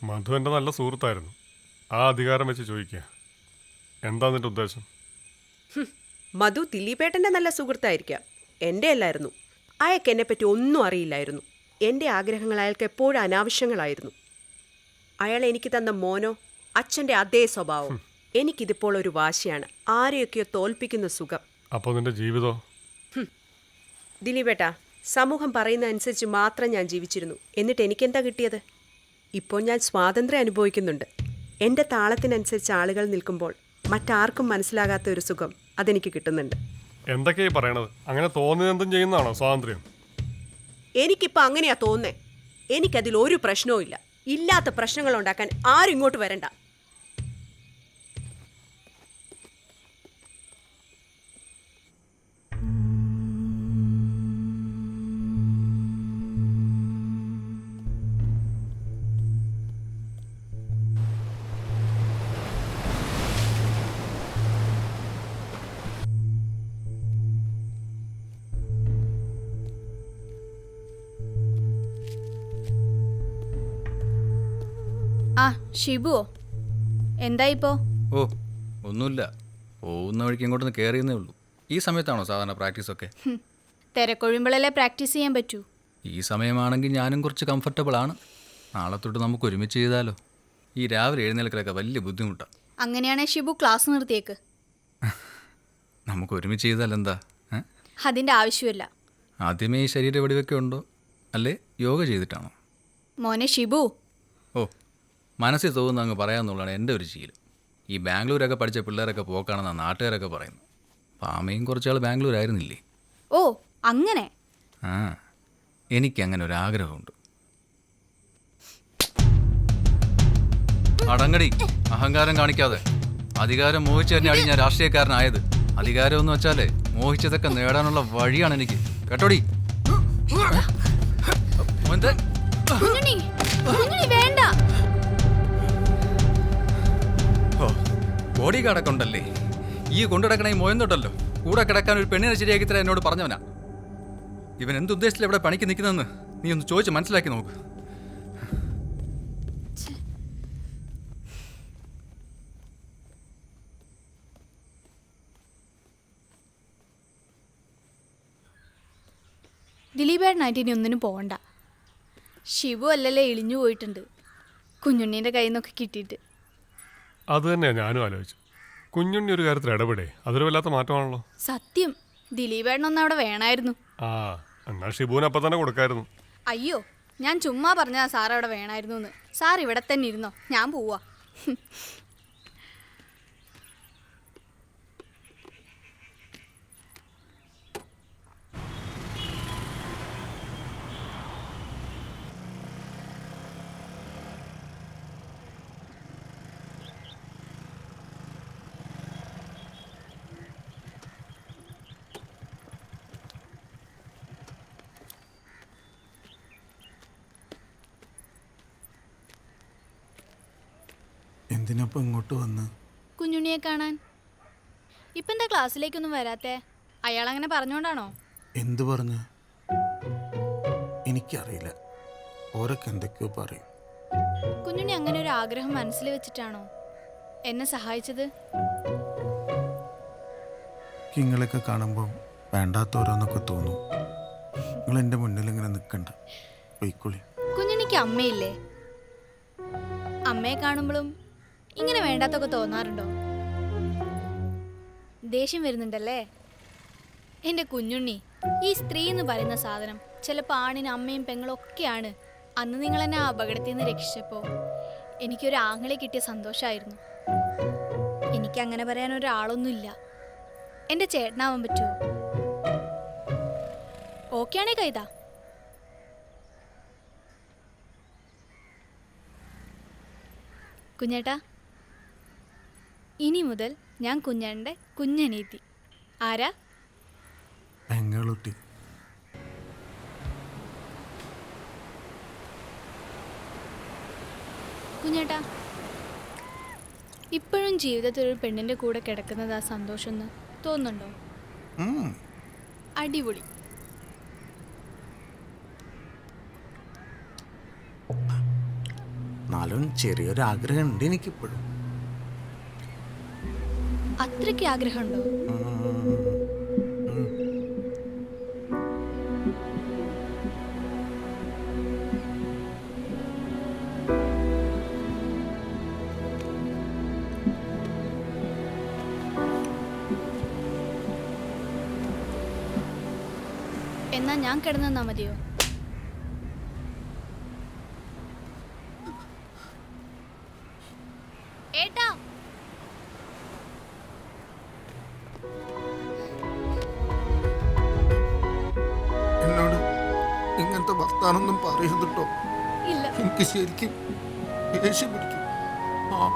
മധു എൻ്റെ നല്ല സുഹൃത്തായിരുന്നു. ആ അധികാരം വെച്ച് ചോദിക്കുക, എന്താ നിന്റെ ഉദ്ദേശം? മധു ദിലീപേട്ടൻ്റെ നല്ല സുഹൃത്തായിരിക്കാം, എൻ്റെ അല്ലായിരുന്നു. അയാൾക്ക് എന്നെപ്പറ്റി ഒന്നും അറിയില്ലായിരുന്നു. എൻ്റെ ആഗ്രഹങ്ങൾ അയാൾക്ക് എപ്പോഴും അനാവശ്യങ്ങളായിരുന്നു. അയാൾ എനിക്ക് തന്ന മോനോ അച്ഛൻ്റെ അതേ സ്വഭാവം. എനിക്കിതിപ്പോൾ ഒരു വാശിയാണ്, ആരെയൊക്കെയോ തോൽപ്പിക്കുന്ന സുഖം. അപ്പോൾ നിന്റെ ജീവിതോ? ദിലീപേട്ടാ, സമൂഹം പറയുന്ന അനുസരിച്ച് മാത്രം ഞാൻ ജീവിച്ചിരുന്നു. എന്നിട്ട് എനിക്കെന്താ കിട്ടിയത്? ഇപ്പോൾ ഞാൻ സ്വാതന്ത്ര്യം അനുഭവിക്കുന്നുണ്ട്. എൻ്റെ താളത്തിനനുസരിച്ച് ആളുകൾ നിൽക്കുമ്പോൾ മറ്റാർക്കും മനസ്സിലാകാത്ത ഒരു സുഖം അതെനിക്ക് കിട്ടുന്നുണ്ട്. എന്തൊക്കെയാ പറയണത്? അങ്ങനെ തോന്നിയതെന്തും ചെയ്യുന്നതാണോ സ്വാതന്ത്ര്യം? എനിക്കിപ്പോൾ അങ്ങനെയാ തോന്നേ. എനിക്കതിൽ ഒരു പ്രശ്നവും ഇല്ല. ഇല്ലാത്ത പ്രശ്നങ്ങൾ ഉണ്ടാക്കാൻ ആരും ഇങ്ങോട്ട് വരണ്ട. ആ ഷിബുവോ, എന്തായിപ്പോ? ഓ, ഒന്നുമില്ല. പോകുന്ന വഴിക്ക് ഇങ്ങോട്ടൊന്ന് കയറിയെന്നേ ഉള്ളൂ. ഈ സമയത്താണോ സാധാരണ പ്രാക്ടീസൊക്കെ? തിരക്കൊഴിയുമ്പോഴല്ലേ പ്രാക്ടീസ് ചെയ്യാൻ പറ്റൂ. ഈ സമയമാണെങ്കിൽ ഞാനും കുറച്ച് കംഫർട്ടബിൾ ആണ്. നാളെ തൊട്ട് നമുക്ക് ഒരുമിച്ച് ചെയ്താലോ? ഈ രാവിലെ എഴുന്നേൽക്കലൊക്കെ വലിയ ബുദ്ധിമുട്ടാണ്. അങ്ങനെയാണെങ്കിൽ ഷിബു ക്ലാസ് നിർത്തിയേക്ക്. നമുക്ക് ഒരുമിച്ച് ചെയ്താൽ എന്താ? അതിൻ്റെ ആവശ്യമില്ല. ആദ്യമേ ഈ ശരീര വെടിവൊക്കെ ഉണ്ടോ, അല്ലേ യോഗ ചെയ്തിട്ടാണോ? മോനെ ഷിബു. ഓ, മനസ്സിൽ തോന്നുന്ന അങ്ങ് പറയാമെന്നുള്ളതാണ് എൻ്റെ ഒരു ശീലം. ഈ ബാംഗ്ലൂരൊക്കെ പഠിച്ച പിള്ളേരൊക്കെ പോക്കാണെന്നാണ് നാട്ടുകാരൊക്കെ പറയുന്നത്. പാമയും കുറച്ചാൾ ബാംഗ്ലൂർ ആയിരുന്നില്ലേ? ഓ, അങ്ങനെ. ആ, എനിക്കങ്ങനെ ഒരാഗ്രഹമുണ്ട്. അടങ്ങടി, അഹങ്കാരം കാണിക്കാതെ. അധികാരം മോഹിച്ചു തന്നെയാണ് ഞാൻ രാഷ്ട്രീയക്കാരനായത്. അധികാരം എന്ന് വെച്ചാലേ മോഹിച്ചതൊക്കെ നേടാനുള്ള വഴിയാണ് എനിക്ക്. കേട്ടോടി മോന്തൻ. കുഞ്ഞുണ്ണി, കുഞ്ഞുണ്ണി വേണ്ട. ഓ ബോഡി ഗാർഡൊക്കെ ഉണ്ടല്ലേ, ഈ കൊണ്ടുനടക്കണ ഈ മോയന്തോട്ടല്ലോ കൂടെ കിടക്കാൻ ഒരു പെണ്ണിനെ ശരിയാക്കി തരാൻ എന്നോട് പറഞ്ഞവനാ. ഇവൻ എന്തുദ്ദേശത്തിൽ എവിടെ പണിക്ക് നിൽക്കുന്നതെന്ന് നീ ഒന്ന് ചോദിച്ച് മനസ്സിലാക്കി നോക്ക്. ദിലീപേട്ടനായിട്ട് ഇനി ഒന്നിനും പോകണ്ട. ശിവു അല്ലല്ലേ ഇളിഞ്ഞു പോയിട്ടുണ്ട് കുഞ്ഞുണ്ണീൻ്റെ കയ്യിൽ നിന്നൊക്കെ കിട്ടിയിട്ട്. അത് തന്നെയാണ് ഞാനും ആലോചിച്ചു. കുഞ്ഞുണ്ണി ഒരു കാര്യത്തിൽ ഇടപെടേ, അതൊരു വല്ലാത്ത മാറ്റമാണല്ലോ. സത്യം ദിലീപേട്ടനൊന്നും അവിടെ വേണമായിരുന്നു. ആ എന്നാൽ ഷിബുവിന് അപ്പം തന്നെ കൊടുക്കായിരുന്നു. അയ്യോ, ഞാൻ ചുമ്മാ പറഞ്ഞതാ സാർ അവിടെ വേണമായിരുന്നു എന്ന്. സാർ ഇവിടെ തന്നെ ഇരുന്നോ, ഞാൻ പോവാ. എന്തിനപ്പം ഇങ്ങോട്ട് വന്ന്? കുഞ്ഞുണ്ണിയെ കാണാൻ. ഇപ്പം എന്താ ക്ലാസ്സിലേക്കൊന്നും വരാത്തേ? അയാളങ്ങനെ പറഞ്ഞോണ്ടാണോ? എന്ത് പറഞ്ഞു? എനിക്കറിയില്ല, ഓരൊക്കെ എന്തൊക്കെയോ പറയും. കുഞ്ഞുണ്ണി അങ്ങനെ ഒരു ആഗ്രഹം മനസ്സിൽ വെച്ചിട്ടാണോ എന്നെ സഹായിച്ചത്? നിങ്ങളൊക്കെ കാണുമ്പോൾ വേണ്ടാത്തോരോന്നൊക്കെ തോന്നും. നിങ്ങൾ എൻ്റെ മുന്നിൽ ഇങ്ങനെ നിൽക്കണ്ട, പൊയ്ക്കുള്ളി. കുഞ്ഞുണ്ണിക്ക് അമ്മയില്ലേ? അമ്മയെ കാണുമ്പോഴും ഇങ്ങനെ വേണ്ടാത്തൊക്കെ തോന്നാറുണ്ടോ? ദേഷ്യം വരുന്നുണ്ടല്ലേ? എൻ്റെ കുഞ്ഞുണ്ണി, ഈ സ്ത്രീ എന്ന് പറയുന്ന സാധനം ചിലപ്പോൾ ആണിന് അമ്മയും പെങ്ങളും ഒക്കെയാണ്. അന്ന് നിങ്ങൾ എന്നെ ആ അപകടത്തിൽ നിന്ന് രക്ഷിച്ചപ്പോൾ എനിക്കൊരു ആങ്ങളെ കിട്ടിയ സന്തോഷമായിരുന്നു. എനിക്കങ്ങനെ പറയാൻ ഒരാളൊന്നുമില്ല. എൻ്റെ ചേട്ടനാവാൻ പറ്റുമോ? ഓക്കെ ആണേ കൈതാ. കുഞ്ഞേട്ടാ, ഇനി മുതൽ ഞാൻ കുഞ്ഞേട്ടൻ്റെ കുഞ്ഞനീതി. ആരാ? പെങ്ങളുട്ടി. കുഞ്ഞേട്ടാ, ഇപ്പോഴും ജീവിതത്തിൽ ഒരു പെണ്ണിൻ്റെ കൂടെ കിടക്കുന്നത് ആ സന്തോഷം എന്ന് തോന്നുന്നുണ്ടോ? അടിപൊളി. എന്നാലും ചെറിയൊരു ആഗ്രഹം ഉണ്ട് എനിക്കിപ്പോഴും. അത്രയ്ക്ക് ആഗ്രഹമുണ്ടോ? എന്നാ ഞാൻ കിടന്നാ മതിയോ? ഏട്ടാ, എന്നോട് ഇങ്ങനത്തെ വർത്താനൊന്നും പറയരുതട്ടോ. ഇല്ല. എനിക്ക് ശരിക്കും ദേഷ്യം പിടിക്കും. ആ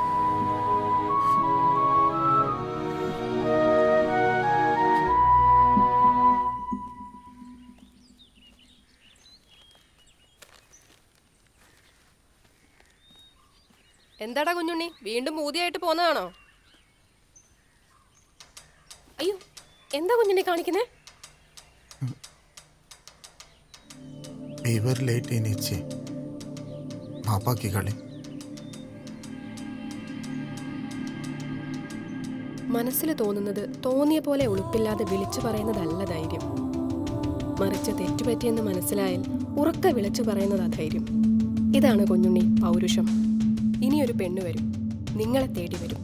എന്താടാ കുഞ്ഞുണ്ണി, വീണ്ടും മൂതിയായിട്ട് പോന്നതാണോ? അയ്യോ, എന്താ കുഞ്ഞുണ്ണി കാണിക്കുന്നേ? ഇവർ ലേറ്റ് എണീച്ചേ മാപ്പാക്കി കളി. മനസ്സിൽ തോന്നുന്നത് തോന്നിയ പോലെ ഉളുപ്പില്ലാതെ വിളിച്ചു പറയുന്നതല്ല ധൈര്യം. മറിച്ച് തെറ്റുപറ്റിയെന്ന് മനസ്സിലായാൽ ഉറക്ക വിളിച്ചു പറയുന്നതാ ധൈര്യം. ഇതാണ് കുഞ്ഞുണ്ണി പൗരുഷം. ഇനിയൊരു പെണ്ണ് വരും, നിങ്ങളെ തേടി വരും.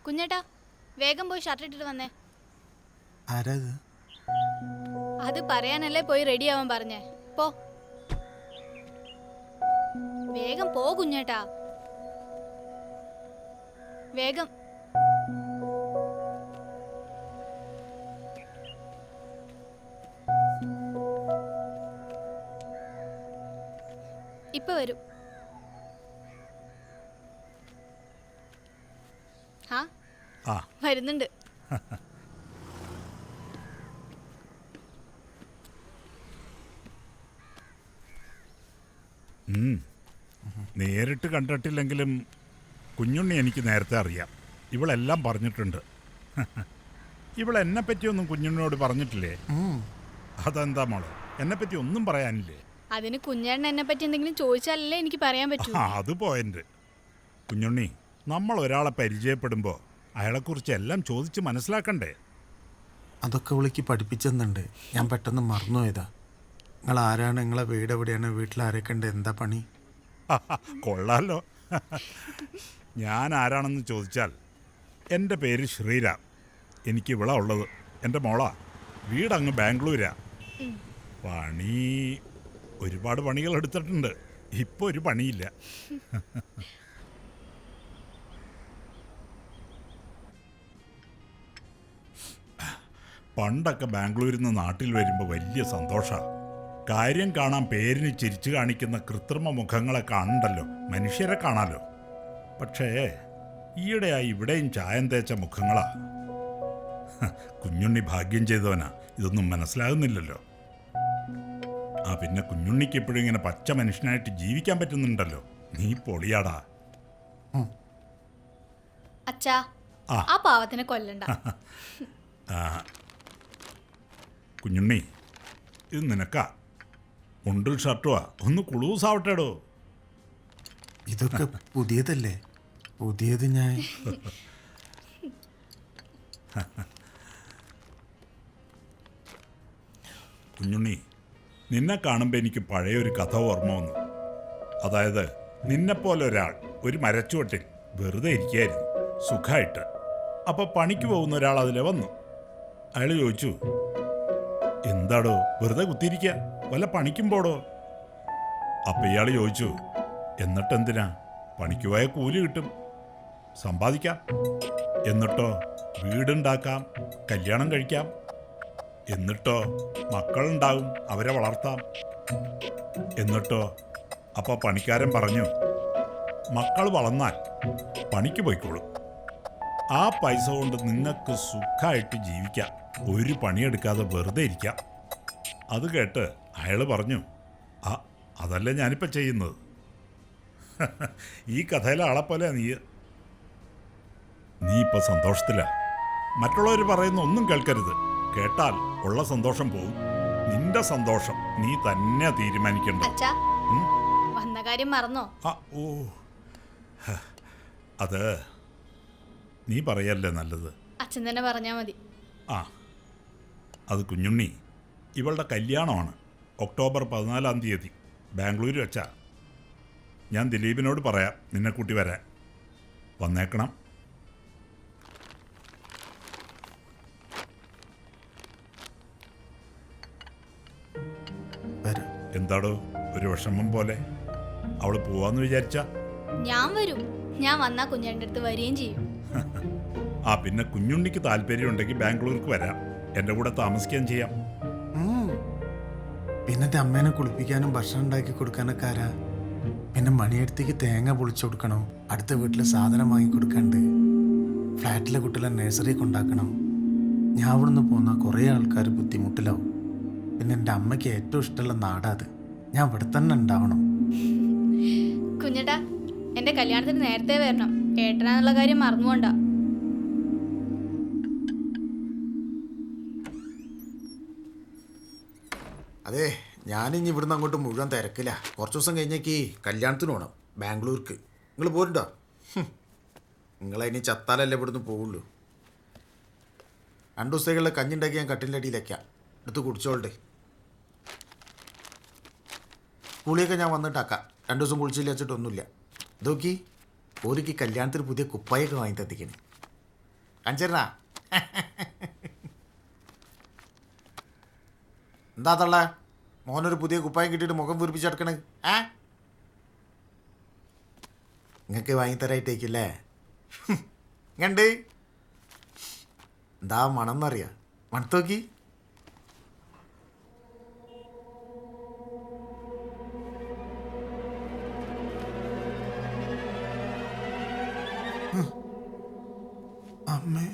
കുഞ്ഞേട്ടാ, വേഗം പോയി ഷർട്ട് ഇട്ടിട്ട് വന്നേ. ആരാത്? അത് പറയാനല്ലേ പോയി റെഡി ആവാൻ പറഞ്ഞേ. പോ. വേഗം പോ കുഞ്ഞേട്ടാ, വേഗം. ഇപ്പൊ വരും. ആ വരുന്നുണ്ട്. നേരിട്ട് കണ്ടിട്ടില്ലെങ്കിലും കുഞ്ഞുണ്ണി എനിക്ക് നേരത്തെ അറിയാം. ഇവളെല്ലാം പറഞ്ഞിട്ടുണ്ട്. ഇവളെന്നെ പറ്റിയൊന്നും കുഞ്ഞുണ്ണിയോട് പറഞ്ഞിട്ടില്ലേ? അതെന്താ മോളെ, എന്നെപ്പറ്റി ഒന്നും പറയാനില്ലേ? അതിന് കുഞ്ഞേട്ടൻ എന്നെ പറ്റി എന്തെങ്കിലും ചോദിച്ചാലല്ലേ എനിക്ക് പറയാൻ പറ്റൂ. അത് പോയിന്റ്. കുഞ്ഞുണ്ണി, നമ്മൾ ഒരാളെ പരിചയപ്പെടുമ്പോൾ അയാളെക്കുറിച്ച് എല്ലാം ചോദിച്ച് മനസ്സിലാക്കണ്ടേ? അതൊക്കെ വിളിക്ക് പഠിപ്പിച്ചെന്നുണ്ട്. ഞാൻ പെട്ടെന്ന് മറന്നുപോയതാ. നിങ്ങൾ ആരാണ്, നിങ്ങളെ വീട് എവിടെയാണ്, വീട്ടിൽ ആരൊക്കെ ഉണ്ട്, എന്താ പണി? കൊള്ളാലോ. ഞാൻ ആരാണെന്ന് ചോദിച്ചാൽ എൻ്റെ പേര് ശ്രീരാം. എനിക്ക് ഇവിടെ ഉള്ളത് എൻ്റെ മോളാ. വീടങ്ങ് ബാംഗ്ലൂരാ. പണി ഒരുപാട് പണികൾ എടുത്തിട്ടുണ്ട്. ഇപ്പോൾ ഒരു പണിയില്ല. പണ്ടൊക്കെ ബാംഗ്ലൂരിൽ നിന്ന് നാട്ടിൽ വരുമ്പോൾ വലിയ സന്തോഷമാണ്. കാര്യം കാണാൻ പേരിന് ചിരിച്ചു കാണിക്കുന്ന കൃത്രിമ മുഖങ്ങളെ കാണണ്ടല്ലോ, മനുഷ്യരെ കാണാലോ. പക്ഷേ ഈയിടെയായി ഇവിടെയും ചായം തേച്ച മുഖങ്ങളാ. കുഞ്ഞുണ്ണി ഭാഗ്യം ചെയ്തവനാ, ഇതൊന്നും മനസ്സിലാകുന്നില്ലല്ലോ. പിന്നെ കുഞ്ഞുണ്ണിക്ക് എപ്പോഴും ഇങ്ങനെ പച്ച മനുഷ്യനായിട്ട് ജീവിക്കാൻ പറ്റുന്നുണ്ടല്ലോ. നീ പൊളിയാടാ. അച്ഛാ, ആ പാവത്തിനെ കൊല്ലണ്ട. കുഞ്ഞുണ്ണി, ഇത് നിനക്കാ. മുണ്ടും ഷർട്ടുവാ, ഒന്ന് കുളൂസാവട്ടേടോ. ഇതൊക്കെ പുതിയതല്ലേ? പുതിയത് ഞാൻ കുഞ്ഞുണ്ണി, നിന്നെ കാണുമ്പോൾ എനിക്ക് പഴയൊരു കഥ ഓർമ്മ വന്നു. അതായത് നിന്നെപ്പോലെ ഒരാൾ ഒരു മരച്ചുവട്ടിൽ വെറുതെ ഇരിക്കുകയായിരുന്നു സുഖമായിട്ട്. അപ്പോൾ പണിക്ക് പോകുന്ന ഒരാൾ അതിലെ വന്നു. അയാൾ ചോദിച്ചു, എന്താടോ വെറുതെ കുത്തിയിരിക്കുക, വല്ല പണിക്കും പോടോ? അപ്പം ഇയാൾ ചോദിച്ചു, എന്നിട്ടെന്തിനാ, പണിക്ക് പോയ കൂലി കിട്ടും, സമ്പാദിക്കാം, എന്നിട്ടോ വീടുണ്ടാക്കാം, കല്യാണം കഴിക്കാം, എന്നിട്ടോ മക്കളുണ്ടാകും, അവരെ വളർത്താം, എന്നിട്ടോ? അപ്പോൾ പണിക്കാരൻ പറഞ്ഞു, മക്കൾ വളർന്നാൽ പണിക്ക് പോയിക്കോളും, ആ പൈസ കൊണ്ട് നിങ്ങൾക്ക് സുഖമായിട്ട് ജീവിക്കാം, ഒരു പണിയെടുക്കാതെ വെറുതെ ഇരിക്കാം. അത് കേട്ട് അയാൾ പറഞ്ഞു, അതല്ലേ ഞാനിപ്പോൾ ചെയ്യുന്നത്. ഈ കഥയിലെ ആളെപ്പോലെ നീ ഇപ്പോൾ സന്തോഷത്തിലാണ്. മറ്റുള്ളവർ പറയുന്ന ഒന്നും കേൾക്കരുത്. കേട്ടാൽ ഉള്ള സന്തോഷം പോകും. നിന്റെ സന്തോഷം നീ തന്നെ തീരുമാനിക്കണ്ട. വന്ന കാര്യം മറന്നോ? അത് നീ പറയല്ലേ നല്ലത്. അച്ഛൻ തന്നെ പറഞ്ഞാൽ മതി. അത് കുഞ്ഞുണ്ണി, ഇവളുടെ കല്യാണമാണ് ഒക്ടോബർ 14 തീയതി ബാംഗ്ലൂർ വെച്ചാ. ഞാൻ ദിലീപിനോട് പറയാം നിന്നെ കൂട്ടി വരാൻ. വന്നേക്കണം. എന്താടോ ഒരു വിഷമം പോലെ? അവള് പോവാന്ന് വിചാരിച്ച? ഞാൻ വരും. ഞാൻ വന്നാ കുഞ്ഞേട്ടൻ്റെ അടുത്ത് വരികയും ചെയ്യും. പിന്നെ കുഞ്ഞുണ്ണിക്ക് താല്പര്യം ഉണ്ടെങ്കിൽ ബാംഗ്ലൂർക്ക് വരാം, എൻ്റെ കൂടെ താമസിക്കുകയും ചെയ്യാം. പിന്നെ അമ്മേനെ കുളിപ്പിക്കാനും ഭക്ഷണം ഉണ്ടാക്കി കൊടുക്കാനൊക്കെ ആരാ? പിന്നെ മണിയടുത്തേക്ക് തേങ്ങ പൊളിച്ചു കൊടുക്കണം, അടുത്ത വീട്ടിൽ സാധനം വാങ്ങിക്കൊടുക്കണ്ട്, ഫ്ലാറ്റിലെ കുട്ടികളെ നഴ്സറി കൊണ്ടാക്കണം. ഞാൻ ഇവിടുന്ന് പോന്നാൽ കുറേ ആൾക്കാർ ബുദ്ധിമുട്ടിലാവും. പിന്നെ എൻ്റെ അമ്മയ്ക്ക് ഏറ്റവും ഇഷ്ടമുള്ള നാടാത്. ഞാൻ ഇവിടെ തന്നെ ഉണ്ടാവണം. കുഞ്ഞേട്ടാ, എൻ്റെ കല്യാണത്തിന് നേരത്തെ വരണം. ഏട്ടനാന്നുള്ള കാര്യം മറന്നുകൊണ്ട. അതെ, ഞാനിനി ഇവിടുന്ന് അങ്ങോട്ട് മുഴുവൻ തിരക്കില്ല. കുറച്ച് ദിവസം കഴിഞ്ഞേക്ക് കല്യാണത്തിന് പോകണം ബാംഗ്ലൂർക്ക്. നിങ്ങൾ പോരുണ്ടോ? നിങ്ങളതിന് ചത്താലല്ലേ ഇവിടുന്ന് പോവുള്ളൂ. 2 ദിവസത്തേക്കുള്ള കഞ്ഞിണ്ടാക്കി ഞാൻ കട്ടിൻ്റെ അടിയിലേക്കാം, എടുത്ത് കുടിച്ചോളേ. കുളിയൊക്കെ ഞാൻ വന്നിട്ടാക്കാം. 2 ദിവസം കുളിച്ചില്ല വെച്ചിട്ടൊന്നുമില്ല. ഇതൊക്കെ ഓരിക്ക് കല്യാണത്തിന് പുതിയ കുപ്പായൊക്കെ വാങ്ങി തത്തിക്കണേ. കാണിച്ചേരണ എന്താ തള്ള മോനൊരു പുതിയ കുപ്പായം കിട്ടിയിട്ട് മുഖം വീർപ്പിച്ചെടുക്കണേ? നിങ്ങൾക്ക് വാങ്ങിത്തരായിട്ടേക്കില്ലേ? കണ്ട് എന്താ മണം എന്നറിയാം. മണത്തോക്കി. അമ്മേ,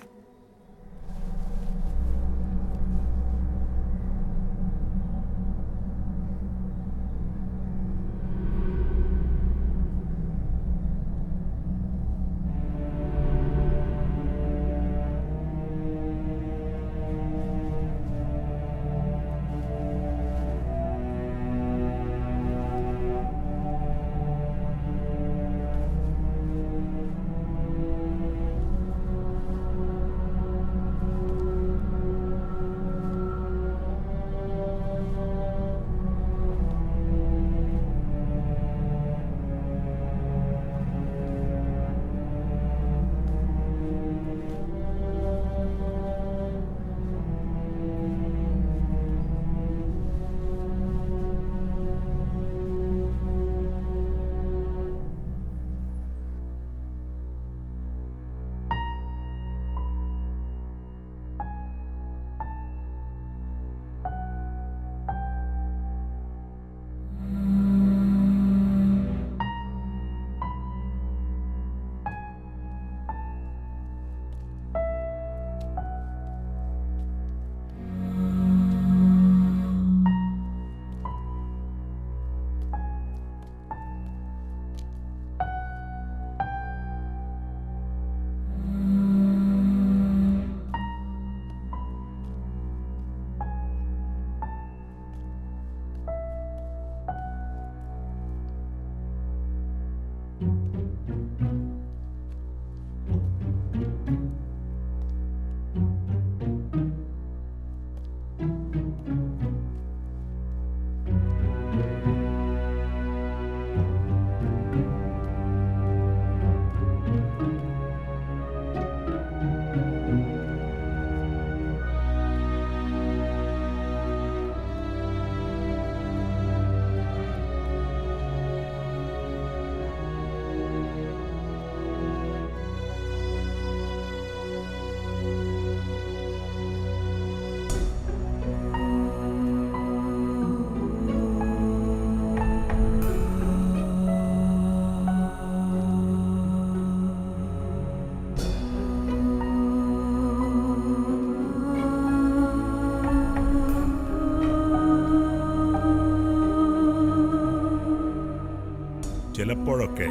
ചിലപ്പോഴൊക്കെ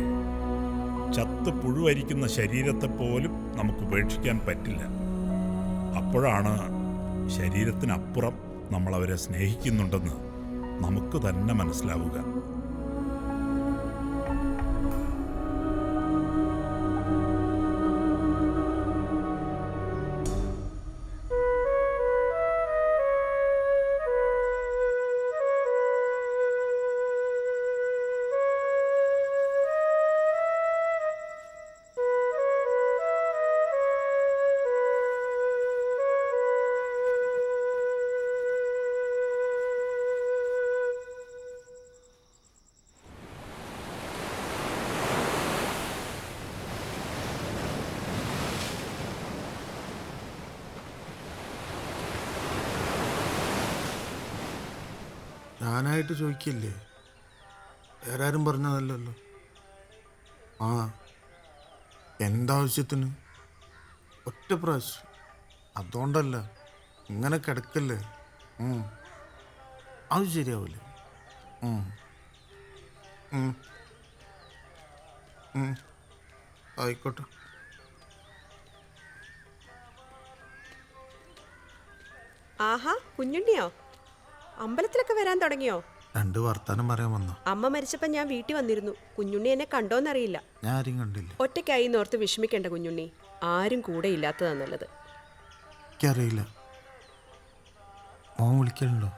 ചത്ത് പുഴുവരിക്കുന്ന ശരീരത്തെ പോലും നമുക്ക് ഉപേക്ഷിക്കാൻ പറ്റില്ല. അപ്പോഴാണ് ശരീരത്തിനപ്പുറം നമ്മളവരെ സ്നേഹിക്കുന്നുണ്ടെന്ന് നമുക്ക് തന്നെ മനസ്സിലാവുക. ഞാനായിട്ട് ചോദിക്കില്ലേ? വേറെ ആരും പറഞ്ഞതല്ലല്ലോ. ആ, എന്താവശ്യത്തിന്? ഒറ്റ പ്രാവശ്യം. അതുകൊണ്ടല്ല, ഇങ്ങനെ കിടക്കല്ലേ. അത് ശരിയാവില്ലേ? ആയിക്കോട്ടെ. ആഹാ, കുഞ്ഞുണ്ണിയോ? അമ്പലത്തിലൊക്കെ വരാൻ തുടങ്ങിയോ? 2 വർത്താനം പറയാൻ വന്നോ? അമ്മ മരിച്ചപ്പോ ഞാൻ വീട്ടിൽ വന്നിരുന്നു. കുഞ്ഞുണ്ണി എന്നെ കണ്ടോന്നറിയില്ല. ഞാൻ ആരും കണ്ടില്ല. ഒറ്റയ്ക്കായി നോർത്ത് വിഷമിക്കേണ്ട കുഞ്ഞുണ്ണി. ആരും കൂടെ ഇല്ലാത്തതാ നല്ലത്. എനിക്കറിയില്ല. മോൻ വിളിക്കലുണ്ടോ?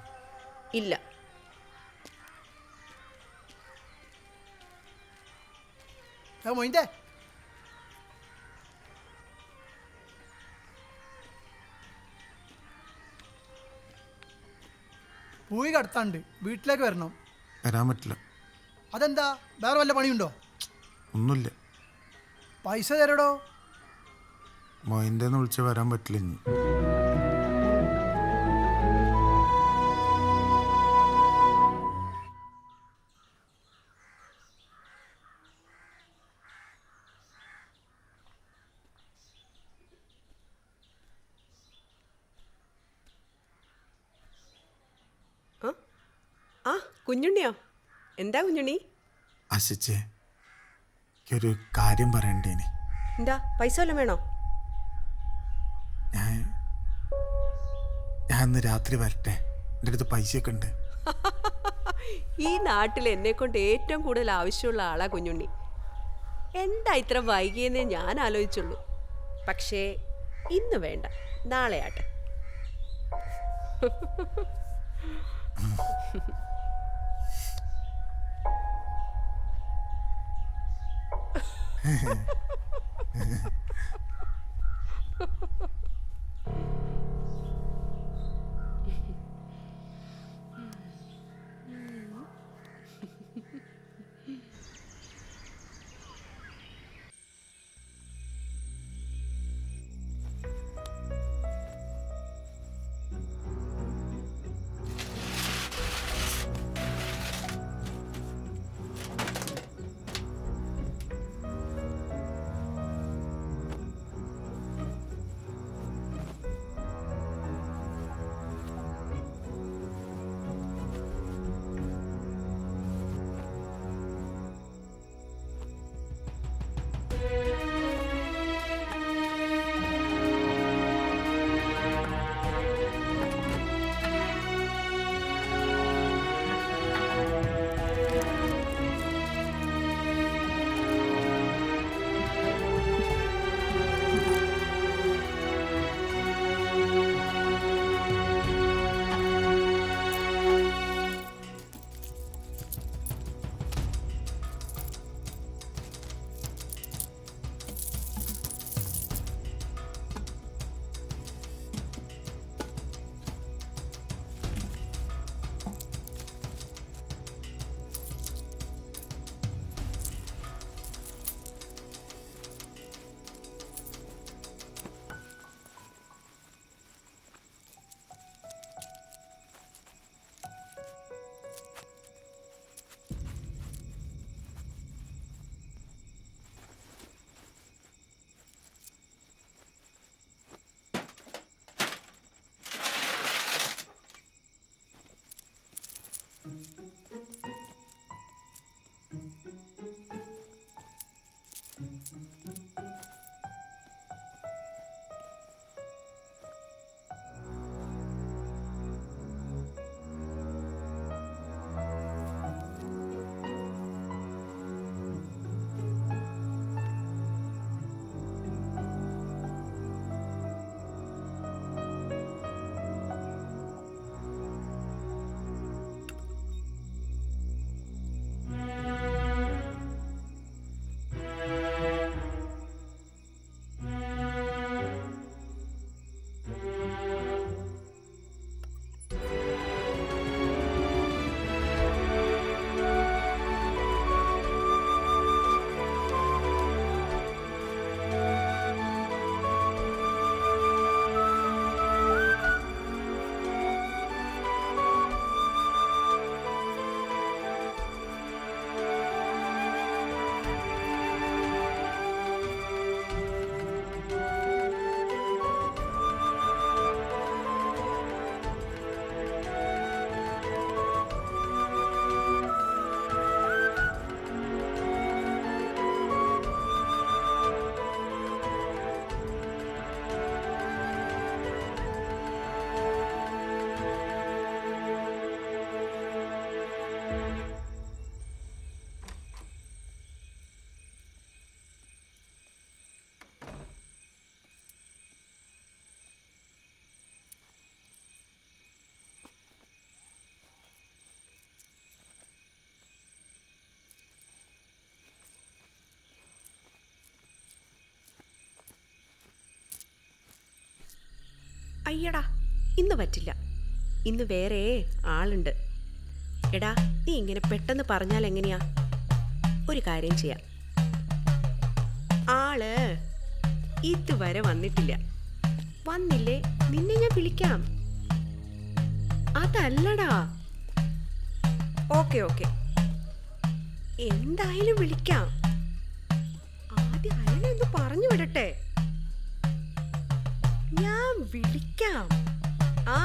ഇല്ല. മോയിന്റെ പോയി കടത്താണ്ട് വീട്ടിലേക്ക് വരണം. വരാൻ പറ്റില്ല. അതെന്താ? വേറെ വല്ല പണിയുണ്ടോ? ഒന്നുമില്ല. പൈസ തരടോ. മോയിൻ്റെ വിളിച്ച് വരാൻ പറ്റില്ല ഇനി. ആ കുഞ്ഞുണ്ണിയോ? എന്താ കുഞ്ഞുണ്ണി? ആശിച്ചേ, ഒരു കാര്യം പറയണ്ടേനി. എന്താ, പൈസ വല്ലതും വേണോ? ഞാൻ ഇന്ന് രാത്രി വരട്ടെ, എൻ്റെ അടുത്ത് പൈസയൊക്കെ ഉണ്ട്. ഈ നാട്ടിൽ എന്നെ കൊണ്ട് ഏറ്റവും കൂടുതൽ ആവശ്യമുള്ള ആളാ കുഞ്ഞുണ്ണി. എന്താ ഇത്ര വൈകിയെന്നേ ഞാൻ ആലോചിച്ചുള്ളൂ. പക്ഷേ ഇന്ന് വേണ്ട, നാളെ ആട്ടെ. അയ്യടാ, ഇന്ന് പറ്റില്ല. ഇന്ന് വേറെ ആളുണ്ട്. എടാ, നീ ഇങ്ങനെ പെട്ടെന്ന് പറഞ്ഞാൽ എങ്ങനെയാ? ഒരു കാര്യം ചെയ്യാം. ആള് ഇതുവരെ വന്നിട്ടില്ല. വന്നില്ലേ നിന്നെ ഞാൻ വിളിക്കാം. അതല്ലടാ. ഓക്കെ ഓക്കെ, എന്തായാലും വിളിക്കാം. ആദ്യം അയാളെ ഒന്ന് പറഞ്ഞു വിടട്ടെ. ഞാൻ വിളിക്കാം. ആ,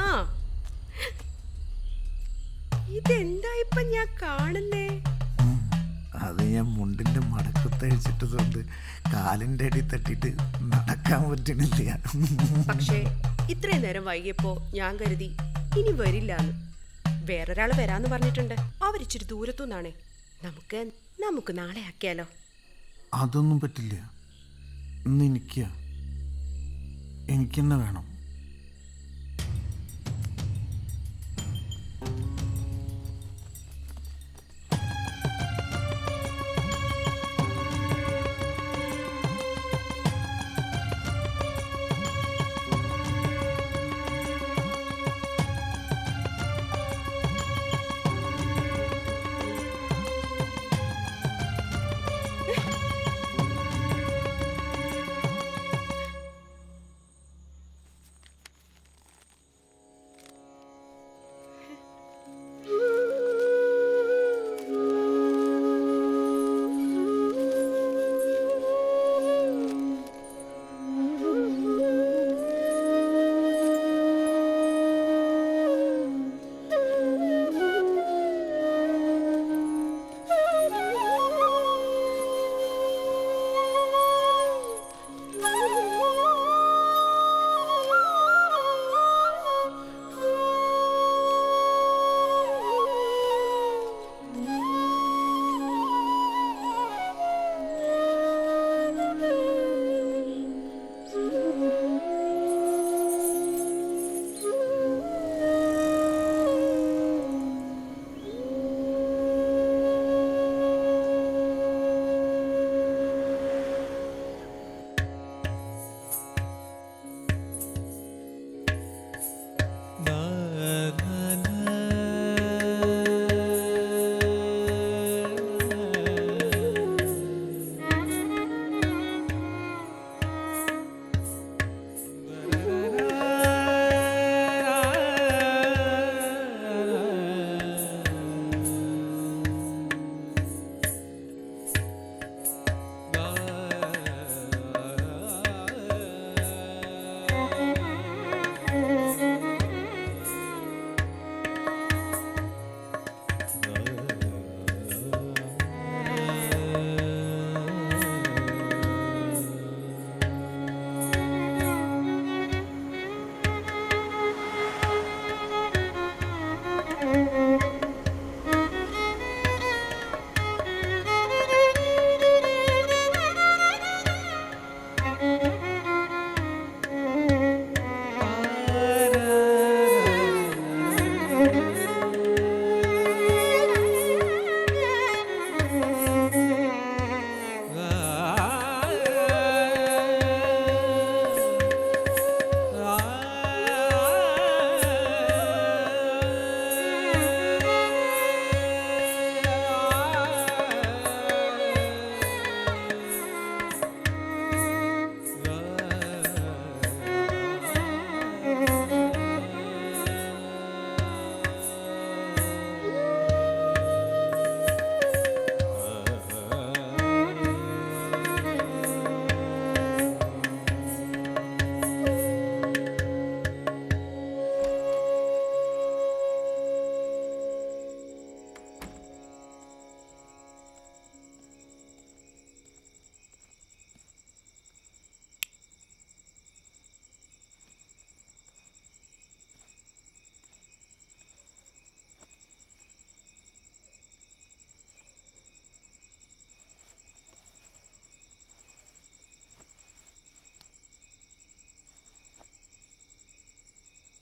ഇതെന്താ ഇപ്പൊ ഞാൻ കാണുന്നേ? അത് ഞാൻ മുണ്ടിന്റെ മടക്കത്തഴിച്ചിട്ടതുകൊണ്ട് കാലിന്റെ അടി തട്ടിട്ട് നടക്കാൻ പറ്റണില്ല. പക്ഷേ ഇത്രയും നേരം വൈകിയപ്പോ ഞാൻ കരുതി ഇനി വരില്ലാന്ന്. വേറൊരാള് വരാന്ന് പറഞ്ഞിട്ടുണ്ട്. അവരിച്ചിരി ദൂരത്തുനിന്നാണേ. നമുക്ക് നാളെ ആക്കിയാലോ? അതൊന്നും പറ്റില്ല. ഇന്ന് എനിക്കെന്നെ വേണം.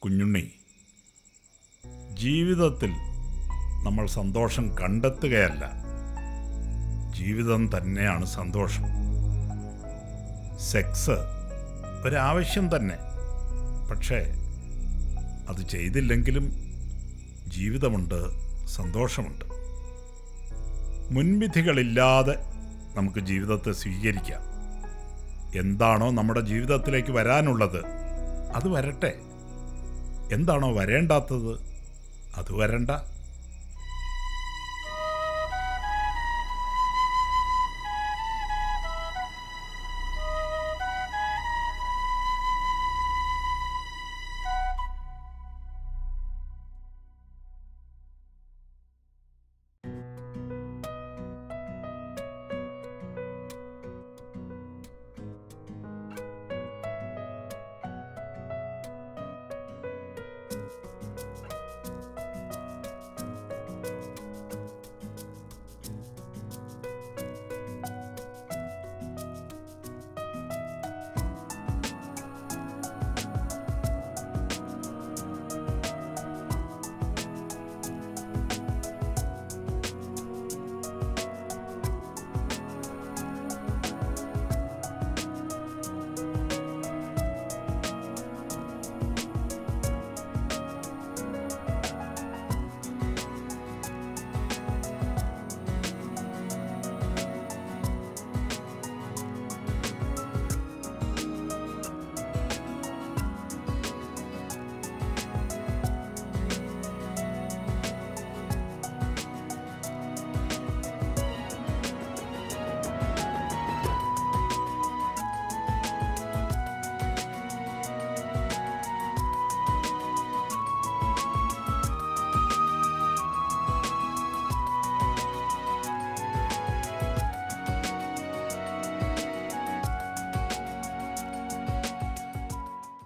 കുഞ്ഞുണ്ണി, ജീവിതത്തിൽ നമ്മൾ സന്തോഷം കണ്ടെത്തുകയല്ല, ജീവിതം തന്നെയാണ് സന്തോഷം. സെക്സ് ഒരാവശ്യം തന്നെ, പക്ഷേ അത് ചെയ്തില്ലെങ്കിലും ജീവിതമുണ്ട്, സന്തോഷമുണ്ട്. മുൻവിധികളില്ലാതെ നമുക്ക് ജീവിതത്തെ സ്വീകരിക്കാം. എന്താണോ നമ്മുടെ ജീവിതത്തിലേക്ക് വരാനുള്ളത് അത് വരട്ടെ. എന്താണോ വരേണ്ടാത്തത് അത് വരണ്ട.